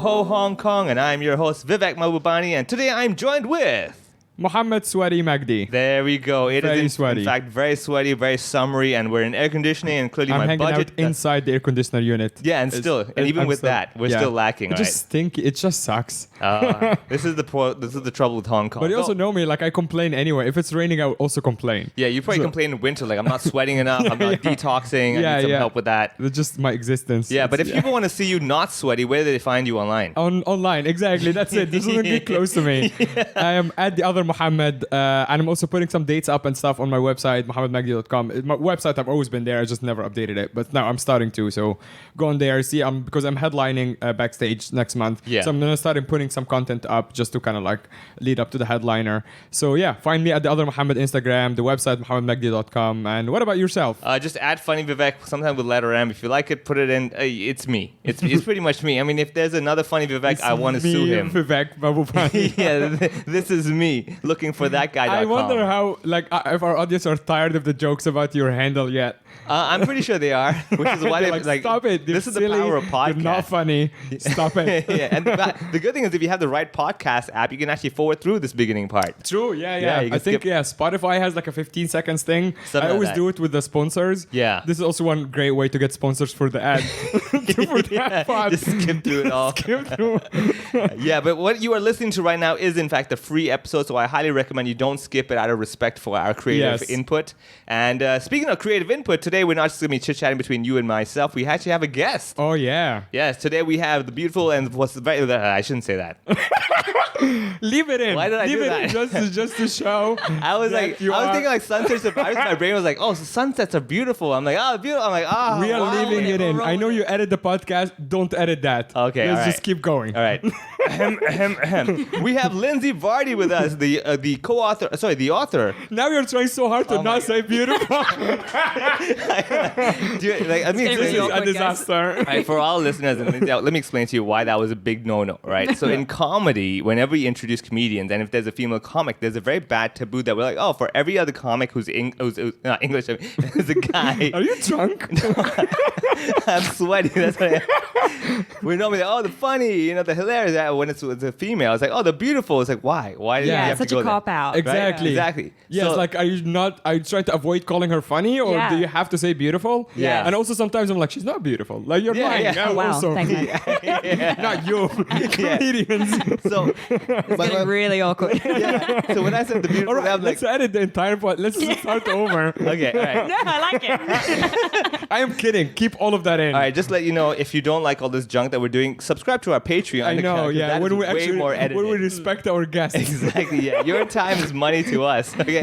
Ho Hong Kong, and I'm your host Vivek Mahbubani, and today I'm joined with Mohammed Sweaty Magdi. There we go. It very is sweaty. In fact very sweaty, very summery, and we're in air conditioning, and clearly I'm my hanging budget out inside the air conditioner unit. Yeah, and even with that, we're still lacking. It just stinky. It just sucks. This is the trouble with Hong Kong. But you also know me, like I complain anyway. If it's raining, I will also complain. Yeah, you probably complain in winter, like I'm not sweating enough, I'm not detoxing, I need some help with that. It's just my existence. Yeah, but if people want to see you not sweaty, where do they find you online? Online, exactly. That's it. This doesn't get close to me. I am at the other Mohammed, and I'm also putting some dates up and stuff on my website, mohammedmagdi.com. My website, I've always been there. I just never updated it, but now I'm starting to. So go on there, see. Because I'm headlining backstage next month. Yeah. So I'm gonna start putting some content up just to kind of like lead up to the headliner. So yeah, find me at the other Mohammed Instagram, the website mohammedmagdi.com. And what about yourself? Just add Funny Vivek, sometimes with letter M. If you like it, put it in. It's me. It's pretty much me. I mean, if there's another Funny Vivek, I want to sue him. Vivek Mahbubani. Yeah, this is me looking for that guy. I wonder how, like, if our audience are tired of the jokes about your handle yet. I'm pretty sure they are, which is why they're like, stop it. This is the power of podcast. You're not funny. Stop it. Yeah, and the good thing is if you have the right podcast app, you can actually forward through this beginning part. True, yeah. I think, Spotify has like a 15 seconds thing. I always do it with the sponsors. Yeah. This is also one great way to get sponsors for the ad. Just skip through it all. Yeah, but what you are listening to right now is in fact a free episode, so I highly recommend you don't skip it out of respect for our creative input. And speaking of creative input, today we're not just going to be chit-chatting between you and myself. We actually have a guest. Oh, yeah. Yes, today we have the beautiful and what's very... I shouldn't say that. Leave it in. Why did I do that? Just to show. I was thinking like sunsets are... My brain was like, oh, so sunsets are beautiful. I'm like, oh, beautiful. I'm like, oh, we are leaving it in. I know you edit the podcast. Don't edit that. Okay, Let's just keep going. All right. We have Lindsay Varty with us, the author. Now you're trying so hard to not say beautiful. This is a disaster. All right, for all listeners, let me explain to you why that was a big no-no, right? So in comedy, whenever we introduce comedians, and if there's a female comic, there's a very bad taboo that we're like, oh, for every other comic who's not English, who's a guy. Are you drunk? I'm sweaty. That's what I am. We're normally like, oh, the funny, the hilarious. When it's a female, it's like, oh, the beautiful. It's like, why? Why do you have such to go a cop out. Exactly. Right? Exactly. Yes, So, like, are you trying to avoid calling her funny, or do you have to say beautiful? Yeah. And also sometimes I'm like, she's not beautiful. Like, you're lying. Yeah. Oh, wow. Also. Thanks, man. Not you. Comedians. So, It's getting really awkward. So when I said the beautiful, All right, I'm like, let's edit the entire part. Let's just start over. okay, all right. No, I like it. I am kidding. Keep all of that in. All right, just let you know, if you don't like all this junk that we're doing, subscribe to our Patreon. I know, yeah. When we respect our guests. Exactly, yeah. Your time is money to us. Okay.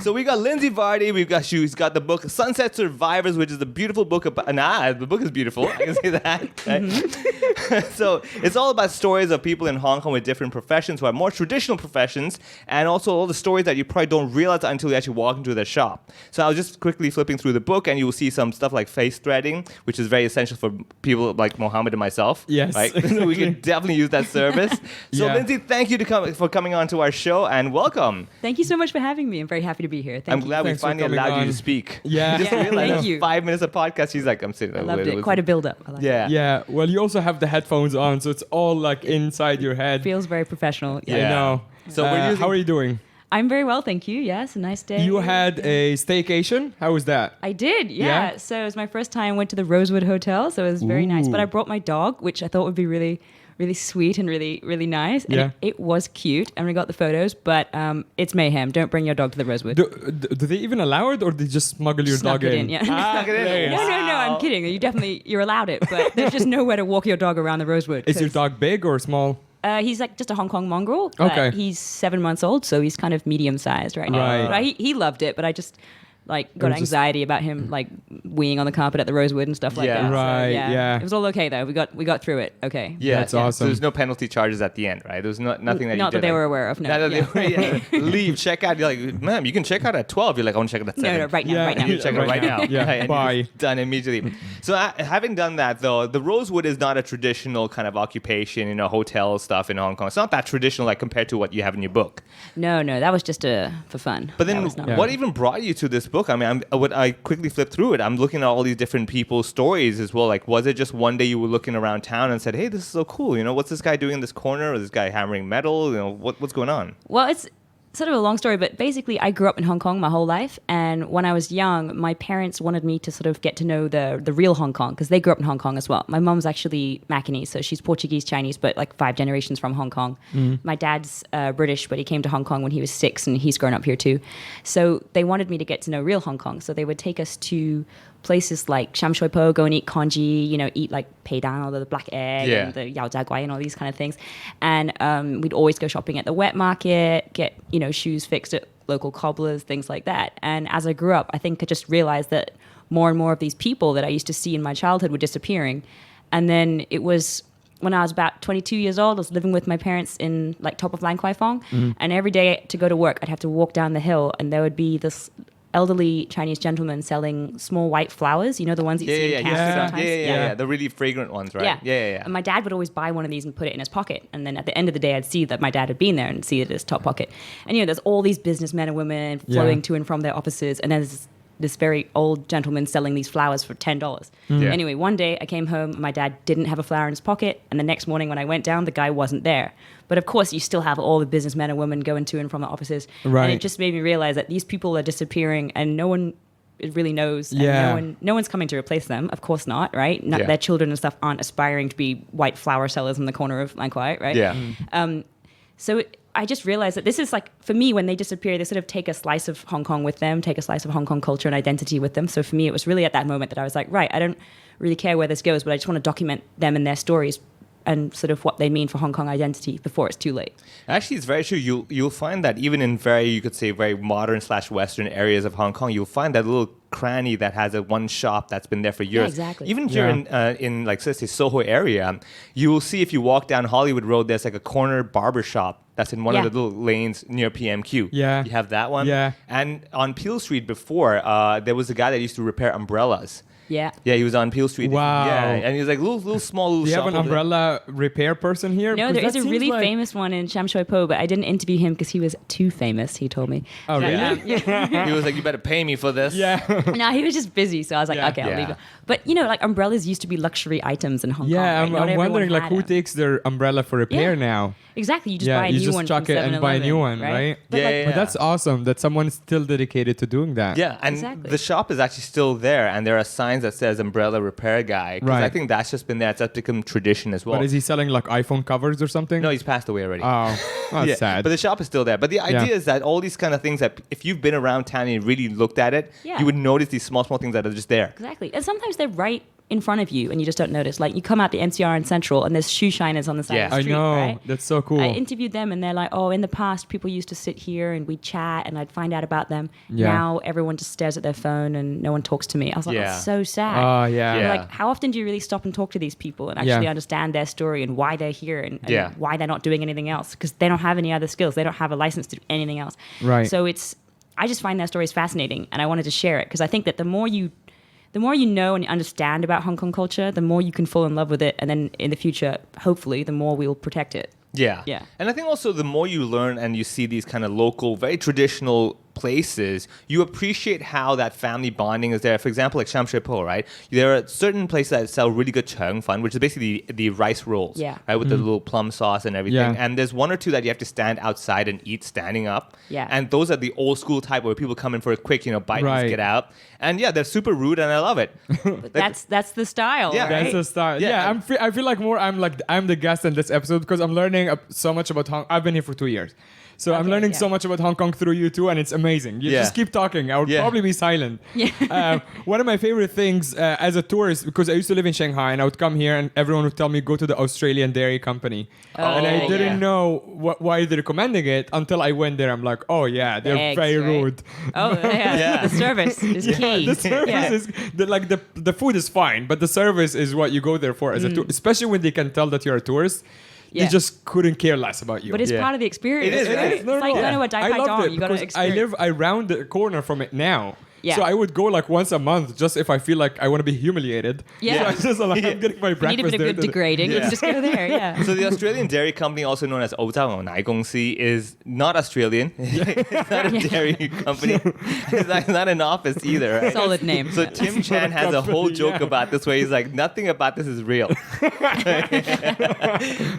So we got Lindsay Varty. She's got the book Sunset Survivors, which is a beautiful book about. The book is beautiful. I can say that. Right? So it's all about stories of people in Hong Kong with different professions who have more traditional professions, and also all the stories that you probably don't realize until you actually walk into their shop. So I was just quickly flipping through the book, and you will see some stuff like face threading, which is very essential for people like Mohammed and myself. Yes. Right? So we can definitely use that service. So Lindsay, thank you for coming on to our show, and welcome. Thank you so much for having me. I'm very happy to be here. I'm glad we Thanks for finally coming allowed you on. to speak. Yeah. Just Yeah, realized thank you. 5 minutes of podcast, she's like, I'm sitting there. I loved it. Quite a build-up. I like it. Yeah. Well, you also have the headphones on, so it's all like inside your head. Feels very professional. I know. So we're using- how are you doing? I'm very well, thank you. Yes, a nice day. You had a staycation. How was that? I did, Yeah? So it was my first time. Went to the Rosewood Hotel, so it was very nice. But I brought my dog, which I thought would be really, really sweet and really, really nice. And Yeah. it was cute, and we got the photos. But it's mayhem. Don't bring your dog to the Rosewood. Do they even allow it, or they just smuggle your Snuck dog it in? in, yeah. Snuck it in. Yes. No, I'm kidding. You're allowed it, but there's just nowhere to walk your dog around the Rosewood. Is your 'cause, dog big or small? He's like just a Hong Kong mongrel. But Okay. He's 7 months old, so he's kind of medium sized right now. Right. But he loved it, but I just got was just- anxiety about him like weeing on the carpet at the Rosewood and stuff like Yeah. that. Right, So, yeah. It was all okay though. We got through it. Okay. Yeah, That's awesome. So there's no penalty charges at the end, right? There's nothing that you Not did. that they were aware of. No. Not that they leave, check out. You're like, ma'am, you can check out at 12. You're like, I want to check out at 7. No, right now, Yeah. right now. You check out right now. Yeah, And bye. it's done immediately. So having done that, though, the Rosewood is not a traditional kind of occupation, hotel stuff in Hong Kong. It's not that traditional, compared to what you have in your book. No, that was just for fun. But That then was not- what even brought you to this book? book, I mean, I quickly flipped through it. I'm looking at all these different people's stories as well. Like, was it just one day you were looking around town and said, hey, this is so cool. You know, what's this guy doing in this corner? Or this guy hammering metal? You know, what's going on? Well, it's sort of a long story, but basically I grew up in Hong Kong my whole life. And when I was young, my parents wanted me to sort of get to know the real Hong Kong because they grew up in Hong Kong as well. My mom's actually Macanese, so she's Portuguese, Chinese, but like 5 generations from Hong Kong. My dad's British, but he came to Hong Kong when he was 6 and he's grown up here too. So they wanted me to get to know real Hong Kong. So they would take us to places like Sham Shui Po, go and eat congee, you know, eat like peidan or the black egg and the yao jia guai and all these kind of things. And we'd always go shopping at the wet market, get, you know, shoes fixed at local cobblers, things like that. And as I grew up, I think I just realized that more and more of these people that I used to see in my childhood were disappearing. And then it was when I was about 22 years old, I was living with my parents in like top of Lan Kwai Fong. And every day to go to work, I'd have to walk down the hill and there would be this elderly Chinese gentleman selling small white flowers, you know, the ones that you see in cafes sometimes. Yeah, the really fragrant ones, right? Yeah. And my dad would always buy one of these and put it in his pocket. And then at the end of the day, I'd see that my dad had been there and see it in his top pocket. And, you know, there's all these businessmen and women flowing to and from their offices. And there's this very old gentleman selling these flowers for $10. Anyway, one day I came home, my dad didn't have a flower in his pocket. And the next morning when I went down, the guy wasn't there. But of course, you still have all the businessmen and women going to and from the offices. Right. And it just made me realize that these people are disappearing and no one really knows. And no one's coming to replace them. Of course not, right? Their children and stuff aren't aspiring to be white flower sellers in the corner of Lan Kwai, right? So I just realized that this is like, for me, when they disappear, they sort of take a slice of Hong Kong with them, take a slice of Hong Kong culture and identity with them. So for me, it was really at that moment that I was like, right, I don't really care where this goes, but I just want to document them and their stories and sort of what they mean for Hong Kong identity before it's too late. Actually, it's very true. You'll find that even in you could say very modern/Western areas of Hong Kong, you'll find that little cranny that has a one shop that's been there for years. Yeah, exactly. Even here in like, let's say, Soho area, you will see if you walk down Hollywood Road, there's like a corner barber shop that's in one of the little lanes near PMQ. Yeah. You have that one. Yeah. And on Peel Street before, there was a guy that used to repair umbrellas. Yeah. Yeah, he was on Peel Street. Wow. Yeah, and he was like little small Do you shop have an umbrella repair person here? No, there Because is that a really seems like- famous one in Sham Shui Po, but I didn't interview him because he was too famous, he told me. Oh, really? He was like, you better pay me for this. Yeah. No, he was just busy, so I was like, okay, I'll leave it. But, you know, like umbrellas used to be luxury items in Hong Kong. Yeah, right? Not I'm everyone wondering like had who them. takes their umbrella for repair now. Exactly, you just Yeah, buy a you new just one chuck from it and buy a new 7-Eleven, one, right? Yeah, But that's awesome that someone is still dedicated to doing that. Yeah, and Exactly. the shop is actually still there, and there are signs that says umbrella repair guy. Because I Right. think that's just been there. That's become tradition as well. But is he selling like iPhone covers or something? No, he's passed away already. Oh, that's Yeah, sad. But the shop is still there. But the idea is that all these kind of things that if you've been around town and you really looked at it, you would notice these small things that are just there. Exactly. And sometimes they're right in front of you and you just don't notice. Like you come out the NCR in Central and there's shoe shiners on the side of the I street, know. right? That's so cool. I interviewed them and they're like, oh, in the past, people used to sit here and we'd chat and I'd find out about them. Yeah. Now everyone just stares at their phone and no one talks to me. I was like, that's so sad. Oh, yeah. And like, how often do you really stop and talk to these people and actually understand their story and why they're here and why they're not doing anything else? Because they don't have any other skills. They don't have a license to do anything else. Right. So I just find their stories fascinating and I wanted to share it because I think that the more you know and understand about Hong Kong culture, the more you can fall in love with it. And then in the future, hopefully, the more we'll protect it. Yeah. Yeah. And I think also the more you learn and you see these kind of local, very traditional places, you appreciate how that family bonding is there. For example, like Sham Shui Po, right? There are certain places that sell really good cheng fan, which is basically the rice rolls, right? With the little plum sauce and everything. Yeah. And there's one or two that you have to stand outside and eat standing up. Yeah. And those are the old school type where people come in for a quick, bite and get out. And yeah, they're super rude and I love it. But that's the style, Yeah. right? That's the style. Yeah. I feel like more I'm the guest in this episode because I'm learning so much about I've been here for 2 years. So I'm learning so much about Hong Kong through you too, and it's amazing. You just keep talking. I would probably be silent. One of my favorite things as a tourist, because I used to live in Shanghai, and I would come here, and everyone would tell me go to the Australian Dairy Company, and I didn't know why they're recommending it until I went there. I'm like, oh yeah, they're eggs, very right? rude. Oh yeah. The service is key. The service is the food is fine, but the service is what you go there for as a tourist, especially when they can tell that you're a tourist. They just couldn't care less about you. But it's part of the experience. It is, right? right? It's like going to a Dai I Pai loved Dong. it You got to because I experience. live around the corner from it now. Yeah. So I would go like once a month just if I feel like I want to be humiliated. Yeah. So I just like, I'm getting my You breakfast need a bit of there good today. degrading. You Yeah. can just go there. Yeah. So the Australian dairy company, also known as 欧洲奶公司, is not Australian. It's not a dairy company. It's not an office either. Right? Solid name. So Tim Chan has a whole joke about this where he's like, nothing about this is real.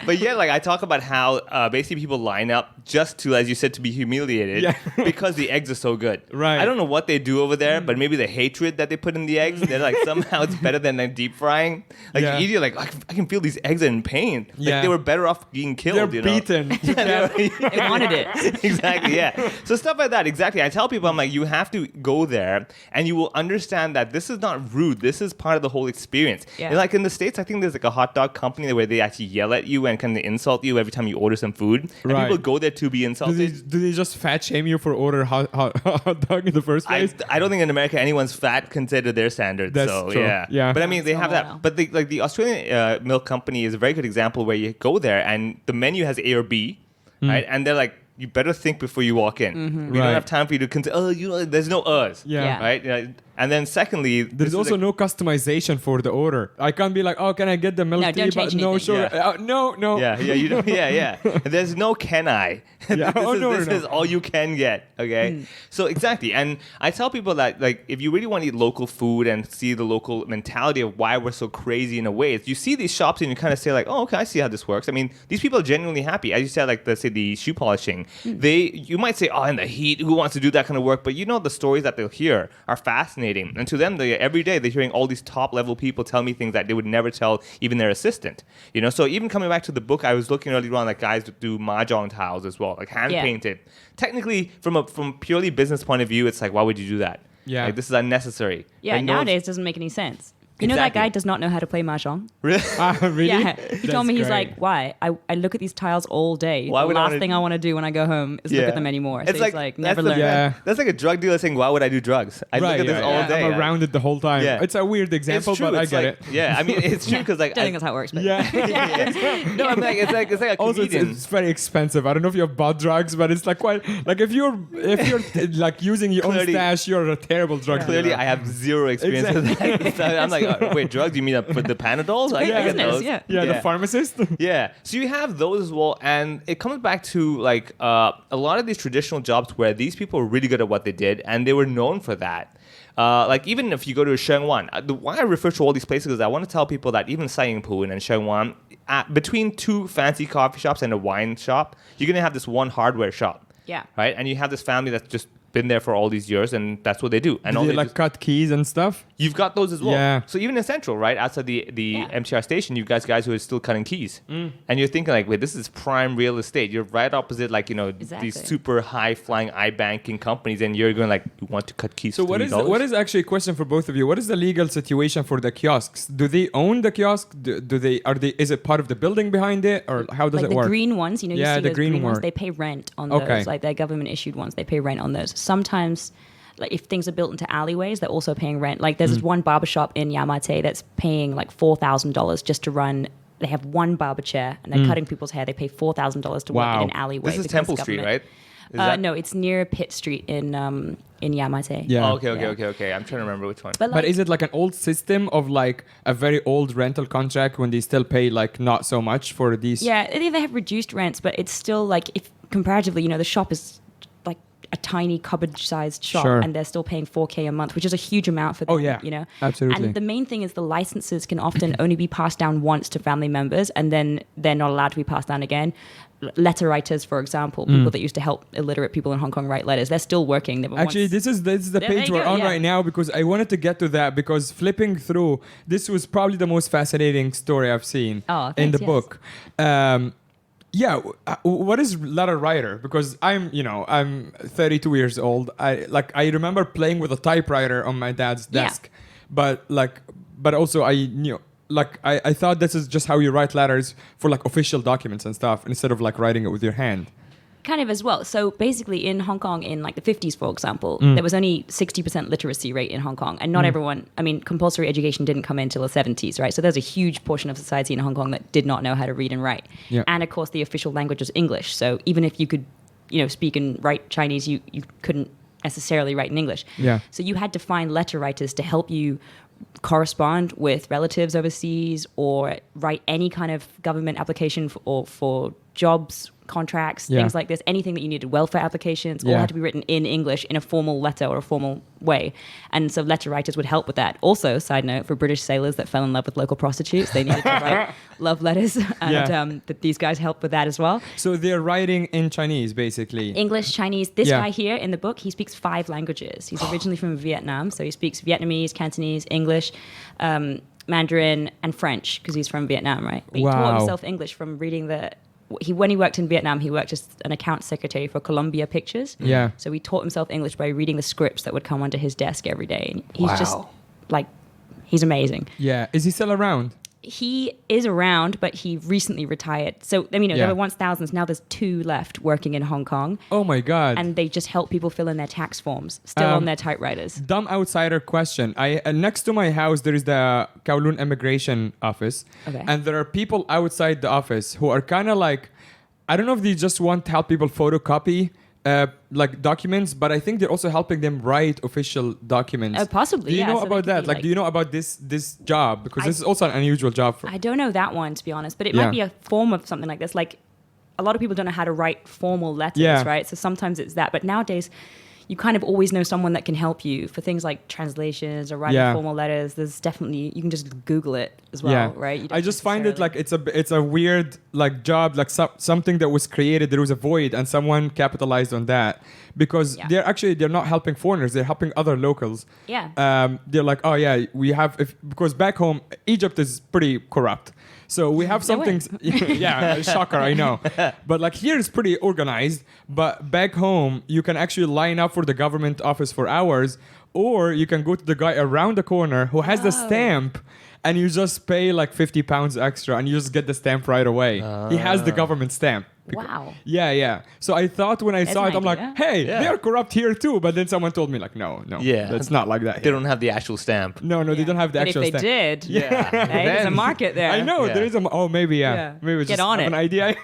But yeah, like I talk about how basically people line up just to, as you said, to be humiliated because the eggs are so good. Right. I don't know what they do over there, but maybe the hatred that they put in the eggs, they're like somehow it's better than like deep frying. Like you eat it, like I can feel these eggs are in pain. Like they were better off being killed. They're you know? beaten. They wanted it. Exactly, yeah. So stuff like that, exactly. I tell people, I'm like, you have to go there and you will understand that this is not rude. This is part of the whole experience. Yeah. And like in the States, I think there's like a hot dog company where they actually yell at you and kind of insult you every time you order some food. And Right. people go there to be insulted. Do they just fat shame you for order hot dog in the first place? I don't think in America anyone's fat considered to their standards. That's so true. yeah. Yeah. But I mean, they have Oh, that. wow. But the Australian milk company is a very good example where you go there and the menu has A or B, right? And they're like, you better think before you walk in. We Right. don't have time for you to consider. There's no us. Yeah. Right. And then secondly, There's also no customization for the order. I can't be like, oh, can I get the milk No, tea? don't change no, anything. sure. Yeah. No. Yeah, you don't. Yeah. There's no can I. Yeah. This is all you can get. Okay. So exactly, and I tell people that like if you really want to eat local food and see the local mentality of why we're so crazy in a way, is you see these shops and you kind of say like, oh, okay, I see how this works. I mean, these people are genuinely happy. As you said, like let's say the shoe polishing, you might say, oh, in the heat, who wants to do that kind of work? But you know the stories that they'll hear are fascinating, and to them, every day they're hearing all these top level people tell me things that they would never tell even their assistant. So even coming back to the book, I was looking earlier on like guys that do mahjong tiles as well, like hand painted. Technically, from purely business point of view, it's like, why would you do that? Yeah. Like this is unnecessary. Yeah, Like, no one's- nowadays it doesn't make any sense. You know that Exactly. guy does not know how to play mahjong. Really? Really? Yeah, he told me, he's great. like, why? I look at these tiles all day. Why The would I last wanna- thing I want to do when I go home is look at them anymore. So It's he's like never that's learn. Yeah. That's like a drug dealer saying, "Why would I do drugs? I look at this all day." I'm around it the whole time. Yeah. It's a weird It's example, true. but I It's get like, it. Yeah, I mean, it's true because like Don't think that's how it works. But Yeah. no, I'm like it's like a Also, comedian. it's very expensive. I don't know if you have bought drugs, but it's like quite like if you're like using your own Clearly- stash, you're a terrible drug Clearly, dealer. I have zero experience with that. So I'm like, wait, drugs? You mean with the Panadols? I great get business, those. yeah. the pharmacist. Yeah. So you have those as well, and it comes back to like a lot of these traditional jobs where these people were really good at what they did, and they were known for that. Like even if you go to Shengwan, why I refer to all these places is I want to tell people that even Saiyingpu and Shengwan, between two fancy coffee shops and a wine shop, you're gonna have this one hardware shop. Yeah. Right, and you have this family that's just been there for all these years, and that's what they do. And Do all they they like do- cut keys and stuff? You've got those as well. Yeah. So even in Central, right, outside the Yeah. MTR station, you've guys who are still cutting keys. And you're thinking like, wait, this is prime real estate. You're right opposite like, Exactly. these super high flying iBanking companies, and you're going like, you want to cut keys So for what $3? is actually a question for both of you? What is the legal situation for the kiosks? Do they own the kiosk? Is it part of the building behind it, or how does like it the work? green ones, you Yeah, see the those green green ones, one. they pay rent on Okay. those. Like they're government issued ones, they pay rent on those. Sometimes, like if things are built into alleyways, they're also paying rent. Like there's this one barber shop in Yamate that's paying like $4,000 just to run. They have one barber chair and they're cutting people's hair. They pay $4,000 to work Wow. in an alleyway. This is because Temple Street, government- right? Is that- No, it's near Pitt Street in Yamate. Yeah. Oh, okay. Yeah. I'm trying to remember which one. But, But is it like an old system of like a very old rental contract when they still pay like not so much for these? yeah, they have reduced rents, but it's still like if comparatively, the shop is like a tiny cupboard-sized shop, Sure. and they're still paying $4,000 a month, which is a huge amount for them. Oh, yeah. Absolutely. And the main thing is the licenses can often only be passed down once to family members, and then they're not allowed to be passed down again. Letter writers, for example, people that used to help illiterate people in Hong Kong write letters, they're still working. They were Actually, once- this is the There page you we're go, on yeah. right now because I wanted to get to that because flipping through, this was probably the most fascinating story I've seen Oh, in the thanks, yes. book. What is letter writer? Because I'm 32 years old. I remember playing with a typewriter on my dad's Yeah. desk, but also I knew. Like I thought this is just how you write letters for like official documents and stuff instead of like writing it with your hand. Kind of as well. So basically in Hong Kong in like the 50s, for example, there was only 60% literacy rate in Hong Kong. And not everyone, compulsory education didn't come in until the 70s, right? So there's a huge portion of society in Hong Kong that did not know how to read and write. Yeah. And of course, the official language was English. So even if you could, speak and write Chinese, you couldn't necessarily write in English. Yeah. So you had to find letter writers to help you correspond with relatives overseas or write any kind of government application for jobs, contracts, things like this, anything that you needed, welfare applications, all had to be written in English in a formal letter or a formal way. And so letter writers would help with that. Also, side note, for British sailors that fell in love with local prostitutes, they needed to write love letters, and that these guys helped with that as well. So they're writing in Chinese, basically. English, Chinese. This guy here in the book, he speaks 5 languages. He's originally from Vietnam, so he speaks Vietnamese, Cantonese, English, Mandarin, and French, because he's from Vietnam, right? But he taught himself English from reading when he worked in Vietnam, he worked as an account secretary for Columbia Pictures. Yeah. So he taught himself English by reading the scripts that would come onto his desk every day. And he's just like, he's amazing. Yeah. Is he still around? He is around, but he recently retired. So, I mean, there were once thousands. Now there's 2 left working in Hong Kong. Oh, my God. And they just help people fill in their tax forms, still on their typewriters. Dumb outsider question. Next to my house, there is the Kowloon Immigration Office. Okay. And there are people outside the office who are kind of like, I don't know if they just want to help people photocopy like documents, but I think they're also helping them write official documents. Possibly, Do you know so about that? like, do you know about this job? Because this is also an unusual job. I don't know that one, to be honest, but it might be a form of something like this. Like, a lot of people don't know how to write formal letters, right? So sometimes it's that. But nowadays, you kind of always know someone that can help you for things like translations or writing formal letters. There's definitely, you can just Google it as well, right? You don't I just find it like it's a weird like job, like something that was created. There was a void, and someone capitalized on that because they're not helping foreigners. They're helping other locals. Yeah. They're like, oh yeah, we have because back home Egypt is pretty corrupt. So we have some things, shocker, I know. But like here it's pretty organized, but back home you can actually line up for the government office for hours, or you can go to the guy around the corner who has the stamp, and you just pay like £50 extra and you just get the stamp right away. He has the government stamp. Wow. Yeah. So I thought when I saw it, I'm like, hey, they're corrupt here too. But then someone told me like, no, that's not like that. They don't have the actual stamp. No, they don't have the but actual if they stamp. did, hey, there's a market there. I know there is maybe maybe Get just on have it. an idea.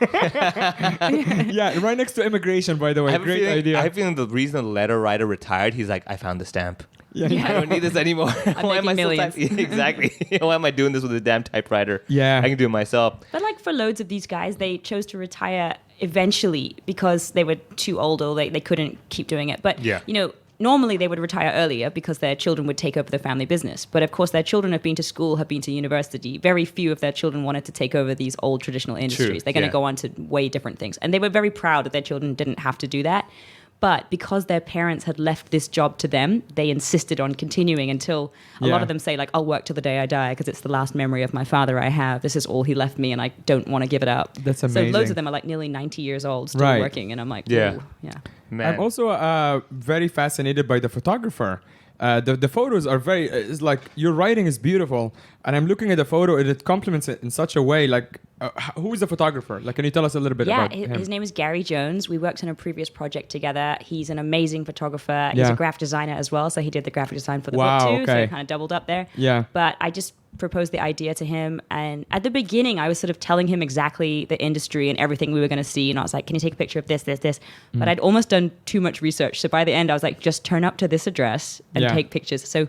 Right next to immigration, by the way. Great idea. I have a feeling the reason the letter writer retired, he's like, I found the stamp. I don't need this anymore. Why am I millions. Exactly. Why am I doing this with a damn typewriter? Yeah. I can do it myself. But like for loads of these guys, they chose to retire eventually because they were too old or they couldn't keep doing it. But, normally they would retire earlier because their children would take over the family business. But of course, their children have been to school, have been to university. Very few of their children wanted to take over these old traditional industries. They're going to go on to way different things. And they were very proud that their children didn't have to do that. But because their parents had left this job to them, they insisted on continuing until a lot of them say, like, I'll work till the day I die because it's the last memory of my father I have. This is all he left me and I don't want to give it up. That's amazing. So loads of them are like nearly 90 years old, still working. And I'm like, ooh, Man. I'm also very fascinated by the photographer. The photos are it's like your writing is beautiful, and I'm looking at the photo and it complements it in such a way. Like, who is the photographer? Like, can you tell us a little bit about him? His name is Gary Jones. We worked on a previous project together. He's an amazing photographer. He's a graphic designer as well, so he did the graphic design for the book too. So it kind of doubled up there. Yeah. But I just proposed the idea to him, and at the beginning I was sort of telling him exactly the industry and everything we were going to see, and I was like, can you take a picture of this, but I'd almost done too much research, so by the end I was like, just turn up to this address and take pictures. So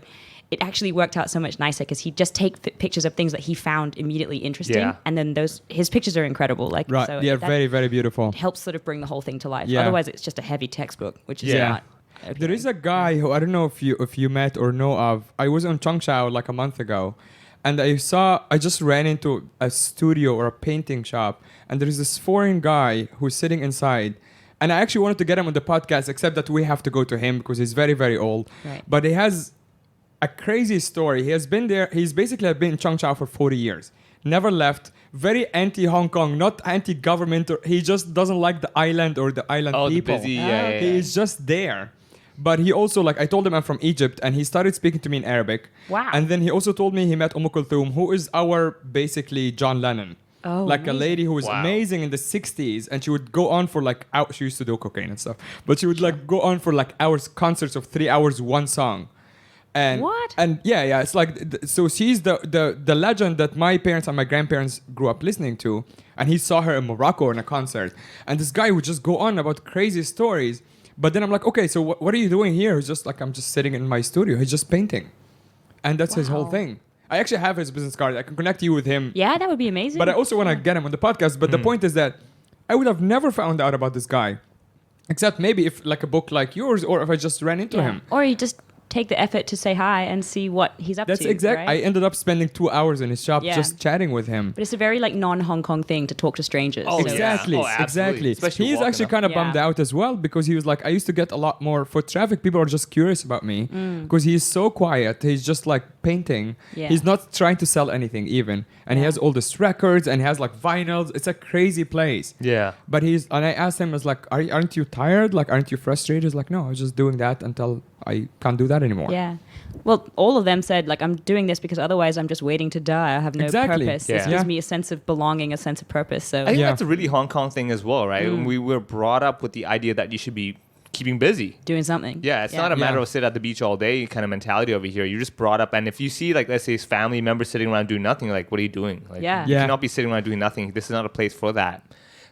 it actually worked out so much nicer because he'd just take pictures of things that he found immediately interesting, and then his pictures are incredible, like so very, very beautiful. helps sort of bring the whole thing to life. Otherwise it's just a heavy textbook, which is not appealing. There is a guy who I don't know if you met or know of. I was on Changsha like a month ago, and I just ran into a studio or a painting shop, and there is this foreign guy who's sitting inside. And I actually wanted to get him on the podcast, except that we have to go to him because he's very, very old. Right. But he has a crazy story. He has been there. He's basically been in Changsha for 40 years. Never left. Very anti-Hong Kong, not anti-government. He just doesn't like the island or the island people. Busy, He is just there. But he also, like, I told him I'm from Egypt, and he started speaking to me in Arabic. Wow. And then he also told me he met Kulthum, who is our, basically, John Lennon. Oh, like amazing. a lady who was amazing in the 60s, and she would go on for like hours. She used to do cocaine and stuff, but she would like go on for like hours, concerts of 3 hours, one song. And what? And it's like so she's the legend that my parents and my grandparents grew up listening to, and he saw her in Morocco in a concert. And this guy would just go on about crazy stories. But then I'm like, okay, so what are you doing here? He's just like, I'm just sitting in my studio. He's just painting. And that's his whole Wow. thing. I actually have his business card. I can connect you with him. Yeah, that would be amazing. But I also want to get him on the podcast. But the point is that I would have never found out about this guy. Except maybe if like a book like yours, or if I just ran into him. Or you just take the effort to say hi and see what he's up That's to. exact. Right? I ended up spending 2 hours in his shop Yeah. just chatting with him. But it's a very like non-Hong Kong thing to talk to strangers. Oh, So- yeah. Exactly, Oh, absolutely. exactly. Especially He's walking actually up. kind of Yeah. bummed out as well because he was like, I used to get a lot more foot traffic. People are just curious about me because he's so quiet. He's just like painting. Yeah. He's not trying to sell anything even. And he has all these records and he has like vinyls. It's a crazy place. Yeah. But and I asked him, I was like, aren't you tired? Like, aren't you frustrated? He's like, no, I was just doing that until I can't do that anymore. Yeah. Well, all of them said, like, I'm doing this because otherwise I'm just waiting to die. I have no Exactly. purpose. Yeah. This gives Yeah. me a sense of belonging, a sense of purpose. So, I think Yeah. that's a really Hong Kong thing as well, right? We were brought up with the idea that you should be keeping busy. doing something. Yeah, it's not a matter Yeah. of sit at the beach all day kind of mentality over here. You're just brought up, and if you see, like, let's say, his family members sitting around doing nothing, like, what are you doing? Like, Yeah. you Yeah. cannot be sitting around doing nothing. This is not a place for that.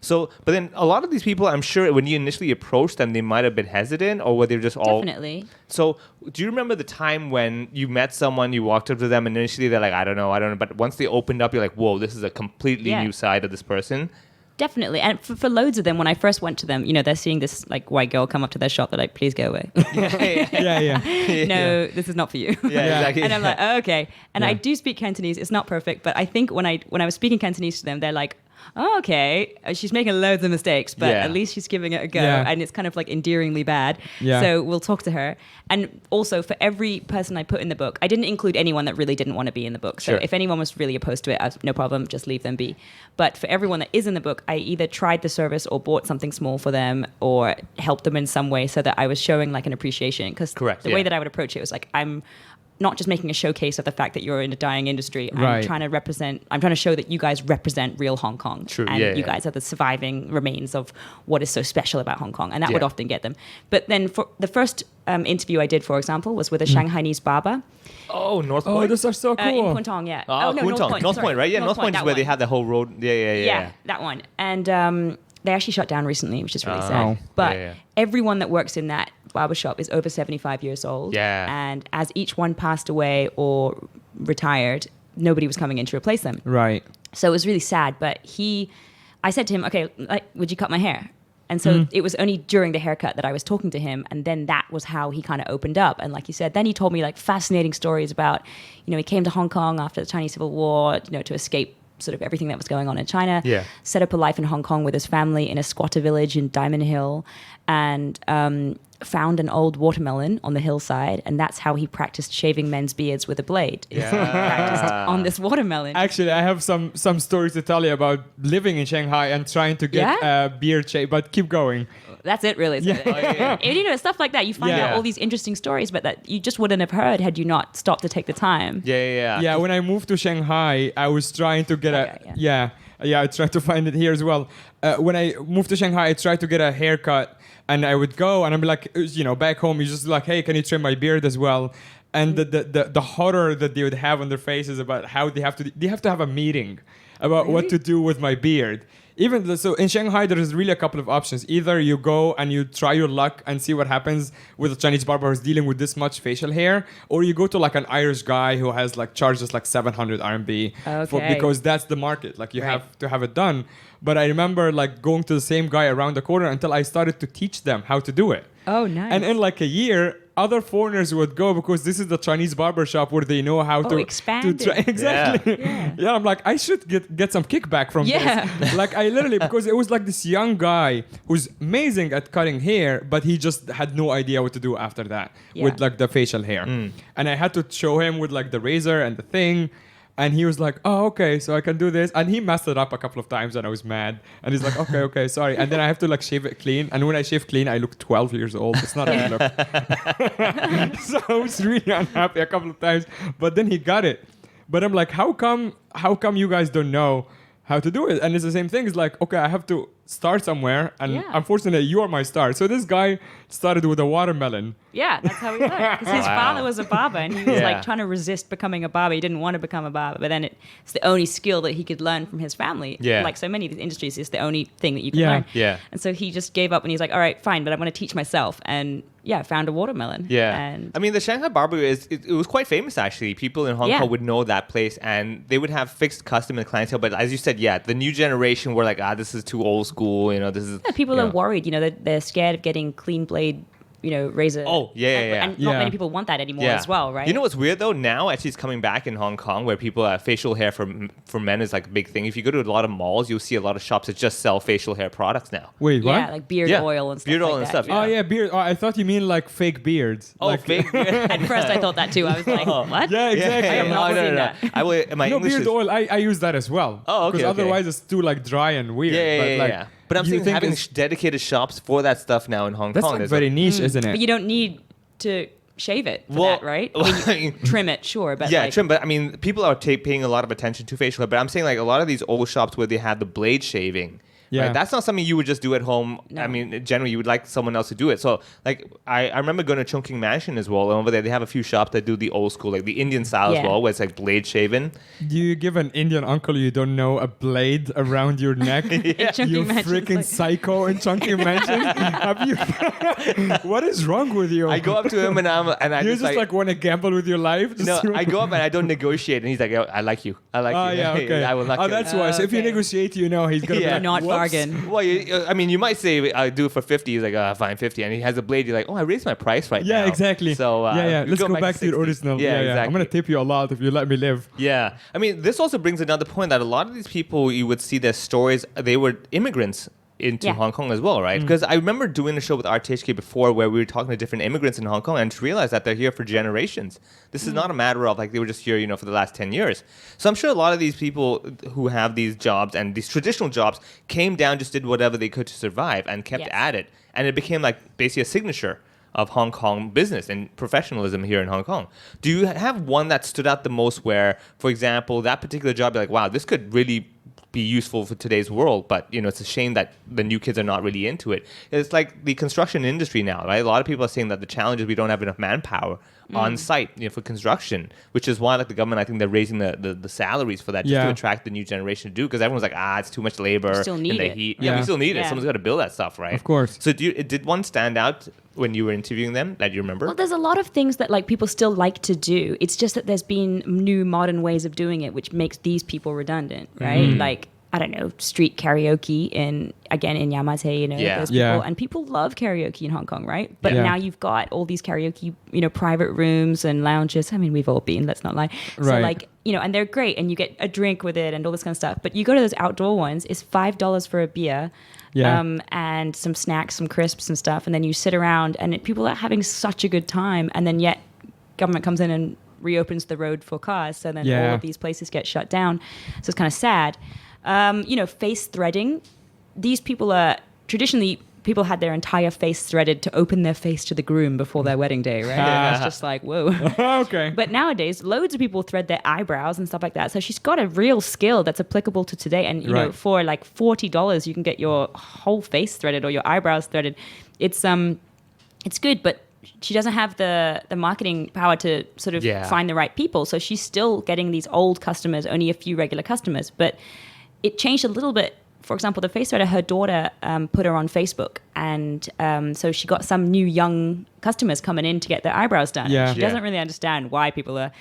So, but then a lot of these people, I'm sure when you initially approached them, they might have been hesitant, or were they just all... Definitely. So, do you remember the time when you met someone, you walked up to them, and initially they're like, I don't know. But once they opened up, you're like, whoa, this is a completely Yeah. new side of this person. Definitely. And for loads of them, when I first went to them, you know, they're seeing this like white girl come up to their shop. They're like, please go away. Yeah. No, this is not for you. Yeah, exactly. And I'm like, oh, okay. And I Yeah. do speak Cantonese. It's not perfect, but I think when I was speaking Cantonese to them, they're like, oh, okay. She's making loads of mistakes, but Yeah. at least she's giving it a go. Yeah. And it's kind of like endearingly bad. Yeah. So we'll talk to her. And also for every person I put in the book, I didn't include anyone that really didn't want to be in the book. So Sure. if anyone was really opposed to it, no problem, just leave them be. But for everyone that is in the book, I either tried the service or bought something small for them or helped them in some way so that I was showing like an appreciation. Because Correct, the yeah. way that I would approach it was like, I'm not just making a showcase of the fact that you're in a dying industry. I'm Right. trying to show that you guys represent real Hong Kong. True, And yeah, you yeah. guys are the surviving remains of what is so special about Hong Kong. And that would Yeah. often get them. But then for the first interview I did, for example, was with a Shanghai-style barber Oh, North Oh, Point? those are so in cool. Kwun Tong, yeah. Oh, no, Kwun Tong. North sorry. Point, right? Yeah, North Point is that where they one. have the whole road. Yeah. Yeah, that one. And they actually shut down recently, which is really Oh. sad. But Yeah. everyone that works in that barbershop is over 75 years old. Yeah. And as each one passed away or retired, nobody was coming in to replace them. Right. So it was really sad. But I said to him, okay, like, would you cut my hair? And so it was only during the haircut that I was talking to him. And then that was how he kind of opened up. And like you said, then he told me like fascinating stories about, you know, he came to Hong Kong after the Chinese Civil War, you know, to escape sort of everything that was going on in China. Yeah. Set up a life in Hong Kong with his family in a squatter village in Diamond Hill. And found an old watermelon on the hillside. And that's how he practiced shaving men's beards with a blade. He practiced on this watermelon. Actually, I have some stories to tell you about living in Shanghai and trying to get Yeah? beard shape. But keep going. That's it, really. And, you know, stuff like that. You find Yeah. out all these interesting stories, but that you just wouldn't have heard had you not stopped to take the time. Yeah, when I moved to Shanghai, I was trying to get I tried to find it here as well. When I moved to Shanghai, I tried to get a haircut, and I would go, and I'd be like, you know, back home, you just like, hey, can you trim my beard as well? And the horror that they would have on their faces about how they have to have a meeting about what to do with my beard. So in Shanghai, there is really a couple of options. Either you go and you try your luck and see what happens with a Chinese barber who's dealing with this much facial hair, or you go to like an Irish guy who has like charges like 700 RMB Okay. because that's the market. Like you have to have it done. But I remember like going to the same guy around the corner until I started to teach them how to do it. Oh, nice. And in like a year, other foreigners would go because this is the Chinese barber shop where they know how to expanded. exactly. Yeah. I'm like, I should get some kickback from Yeah. this. Like I literally, because it was like this young guy who's amazing at cutting hair, but he just had no idea what to do after that with like the facial hair. And I had to show him with like the razor and the thing. And he was like, oh, okay, so I can do this. And he messed it up a couple of times and I was mad. And he's like, okay, sorry. And then I have to like shave it clean. And when I shave clean, I look 12 years old. It's not a good look. So I was really unhappy a couple of times. But then he got it. But I'm like, how come you guys don't know how to do it? And it's the same thing. It's like, okay, I have to start somewhere, and Yeah. unfortunately, you are my star. So this guy started with a watermelon. Yeah, that's how he learned. Because his Wow. father was a barber, and he was Yeah. like trying to resist becoming a barber. He didn't want to become a barber, but then it's the only skill that he could learn from his family. Yeah. Like so many of these industries, it's the only thing that you can Yeah. learn. Yeah. And so he just gave up, and he's like, all right, fine, but I'm going to teach myself. And yeah, found a watermelon. Yeah. And I mean, the Shanghai barber it was quite famous, actually. People in Hong Yeah. Kong would know that place, and they would have fixed customer clientele. But as you said, yeah, the new generation were like, this is too old school. This is... yeah, people you are know. worried, they're scared of getting clean blade, razor. Oh, yeah. And not Yeah. many people want that anymore as well, right? You know what's weird though? Now actually it's coming back in Hong Kong where people facial hair for men is like a big thing. If you go to a lot of malls, you'll see a lot of shops that just sell facial hair products now. Wait, what? Yeah, like beard Yeah. oil and stuff Beard like oil and that. stuff, Oh yeah, beard. Oh, I thought you mean like fake beards. Oh, like, fake beard. At first I thought that too. I was like, what? Yeah, exactly. I have not seen that. I will, my No, English beard is, oil. I use that as well. Oh, okay, Because okay. otherwise it's too like dry and weird. Yeah. But I'm you saying think having it's- dedicated shops for that stuff now in Hong that's Kong. like There's very niche, isn't it? But you don't need to shave it for Well, that, right? I mean, trim it, sure, but yeah, like, trim. But I mean, people are paying a lot of attention to facial hair. But I'm saying like a lot of these old shops where they have the blade shaving. Yeah. Right? That's not something you would just do at home. No. I mean, generally, you would like someone else to do it. So, like, I remember going to Chungking Mansion as well. And over there, they have a few shops that do the old school, like the Indian style as Yeah. well, where it's like blade shaven. Do you give an Indian uncle you don't know a blade around your neck? Chunky You Mansion's freaking like- psycho in Chunky Mansion. Have you? What is wrong with you? I go up to him and I You just just like want to gamble with your life. no, I go up and I don't negotiate. And he's like, I like you. I like Oh you. yeah, okay. I will not Oh, kill that's you. why. So if you Okay. negotiate, he's gonna Yeah. be like, not "Whoops." bargain. Well, I mean, you might say I do it for 50. He's like, fine, 50, and he has a blade. You're like, I raised my price right now. Yeah, exactly. So yeah. we Let's go back to your 60. original. Yeah, I'm exactly. gonna tip you a lot if you let me live. Yeah, I mean, this also brings another point that a lot of these people, you would see their stories. They were immigrants into Yeah. Hong Kong as well, Mm. right? Because I remember doing a show with RTHK before where we were talking to different immigrants in Hong Kong and to realize that they're here for generations. This is not a matter of like they were just here, for the last 10 years. So I'm sure a lot of these people who have these jobs and these traditional jobs came down, just did whatever they could to survive and kept Yes. at it. And it became like basically a signature of Hong Kong business and professionalism here in Hong Kong. Do you have one that stood out the most where, for example, that particular job, you're like, wow, this could really be useful for today's world, but it's a shame that the new kids are not really into it. It's like the construction industry now, right? A lot of people are saying that the challenge is we don't have enough manpower on site for construction, which is why like the government, I think they're raising the salaries for that just to Yeah. attract the new generation to do, because everyone's like, it's too much labor still in need the it. heat. Yeah. We still need it. Yeah. Someone's got to build that stuff, right? Of course. So did one stand out when you were interviewing them that you remember? Well, there's a lot of things that like people still like to do. It's just that there's been new modern ways of doing it, which makes these people redundant, right? Like, I don't know, street karaoke in Yamate, Yeah. those people. Yeah. And people love karaoke in Hong Kong, right? But Yeah. now you've got all these karaoke, private rooms and lounges. I mean, we've all been, let's not lie. So Right. like, and they're great and you get a drink with it and all this kind of stuff. But you go to those outdoor ones, it's $5 for a beer. Yeah. And some snacks, some crisps and stuff. And then you sit around and people are having such a good time. And then yet government comes in and reopens the road for cars. So then Yeah. all of these places get shut down. So it's kind of sad. Face threading. These people are traditionally people had their entire face threaded to open their face to the groom before their wedding day, right? It's just like, whoa. Okay. But nowadays, loads of people thread their eyebrows and stuff like that. So she's got a real skill that's applicable to today. And Right. for like $40, you can get your whole face threaded or your eyebrows threaded. It's good, but she doesn't have the marketing power to sort of Yeah. find the right people. So she's still getting these old customers, only a few regular customers. But it changed a little bit. For example, the face threader, her daughter put her on Facebook. And so she got some new young customers coming in to get their eyebrows done. Yeah. And she Yeah. doesn't really understand why people are,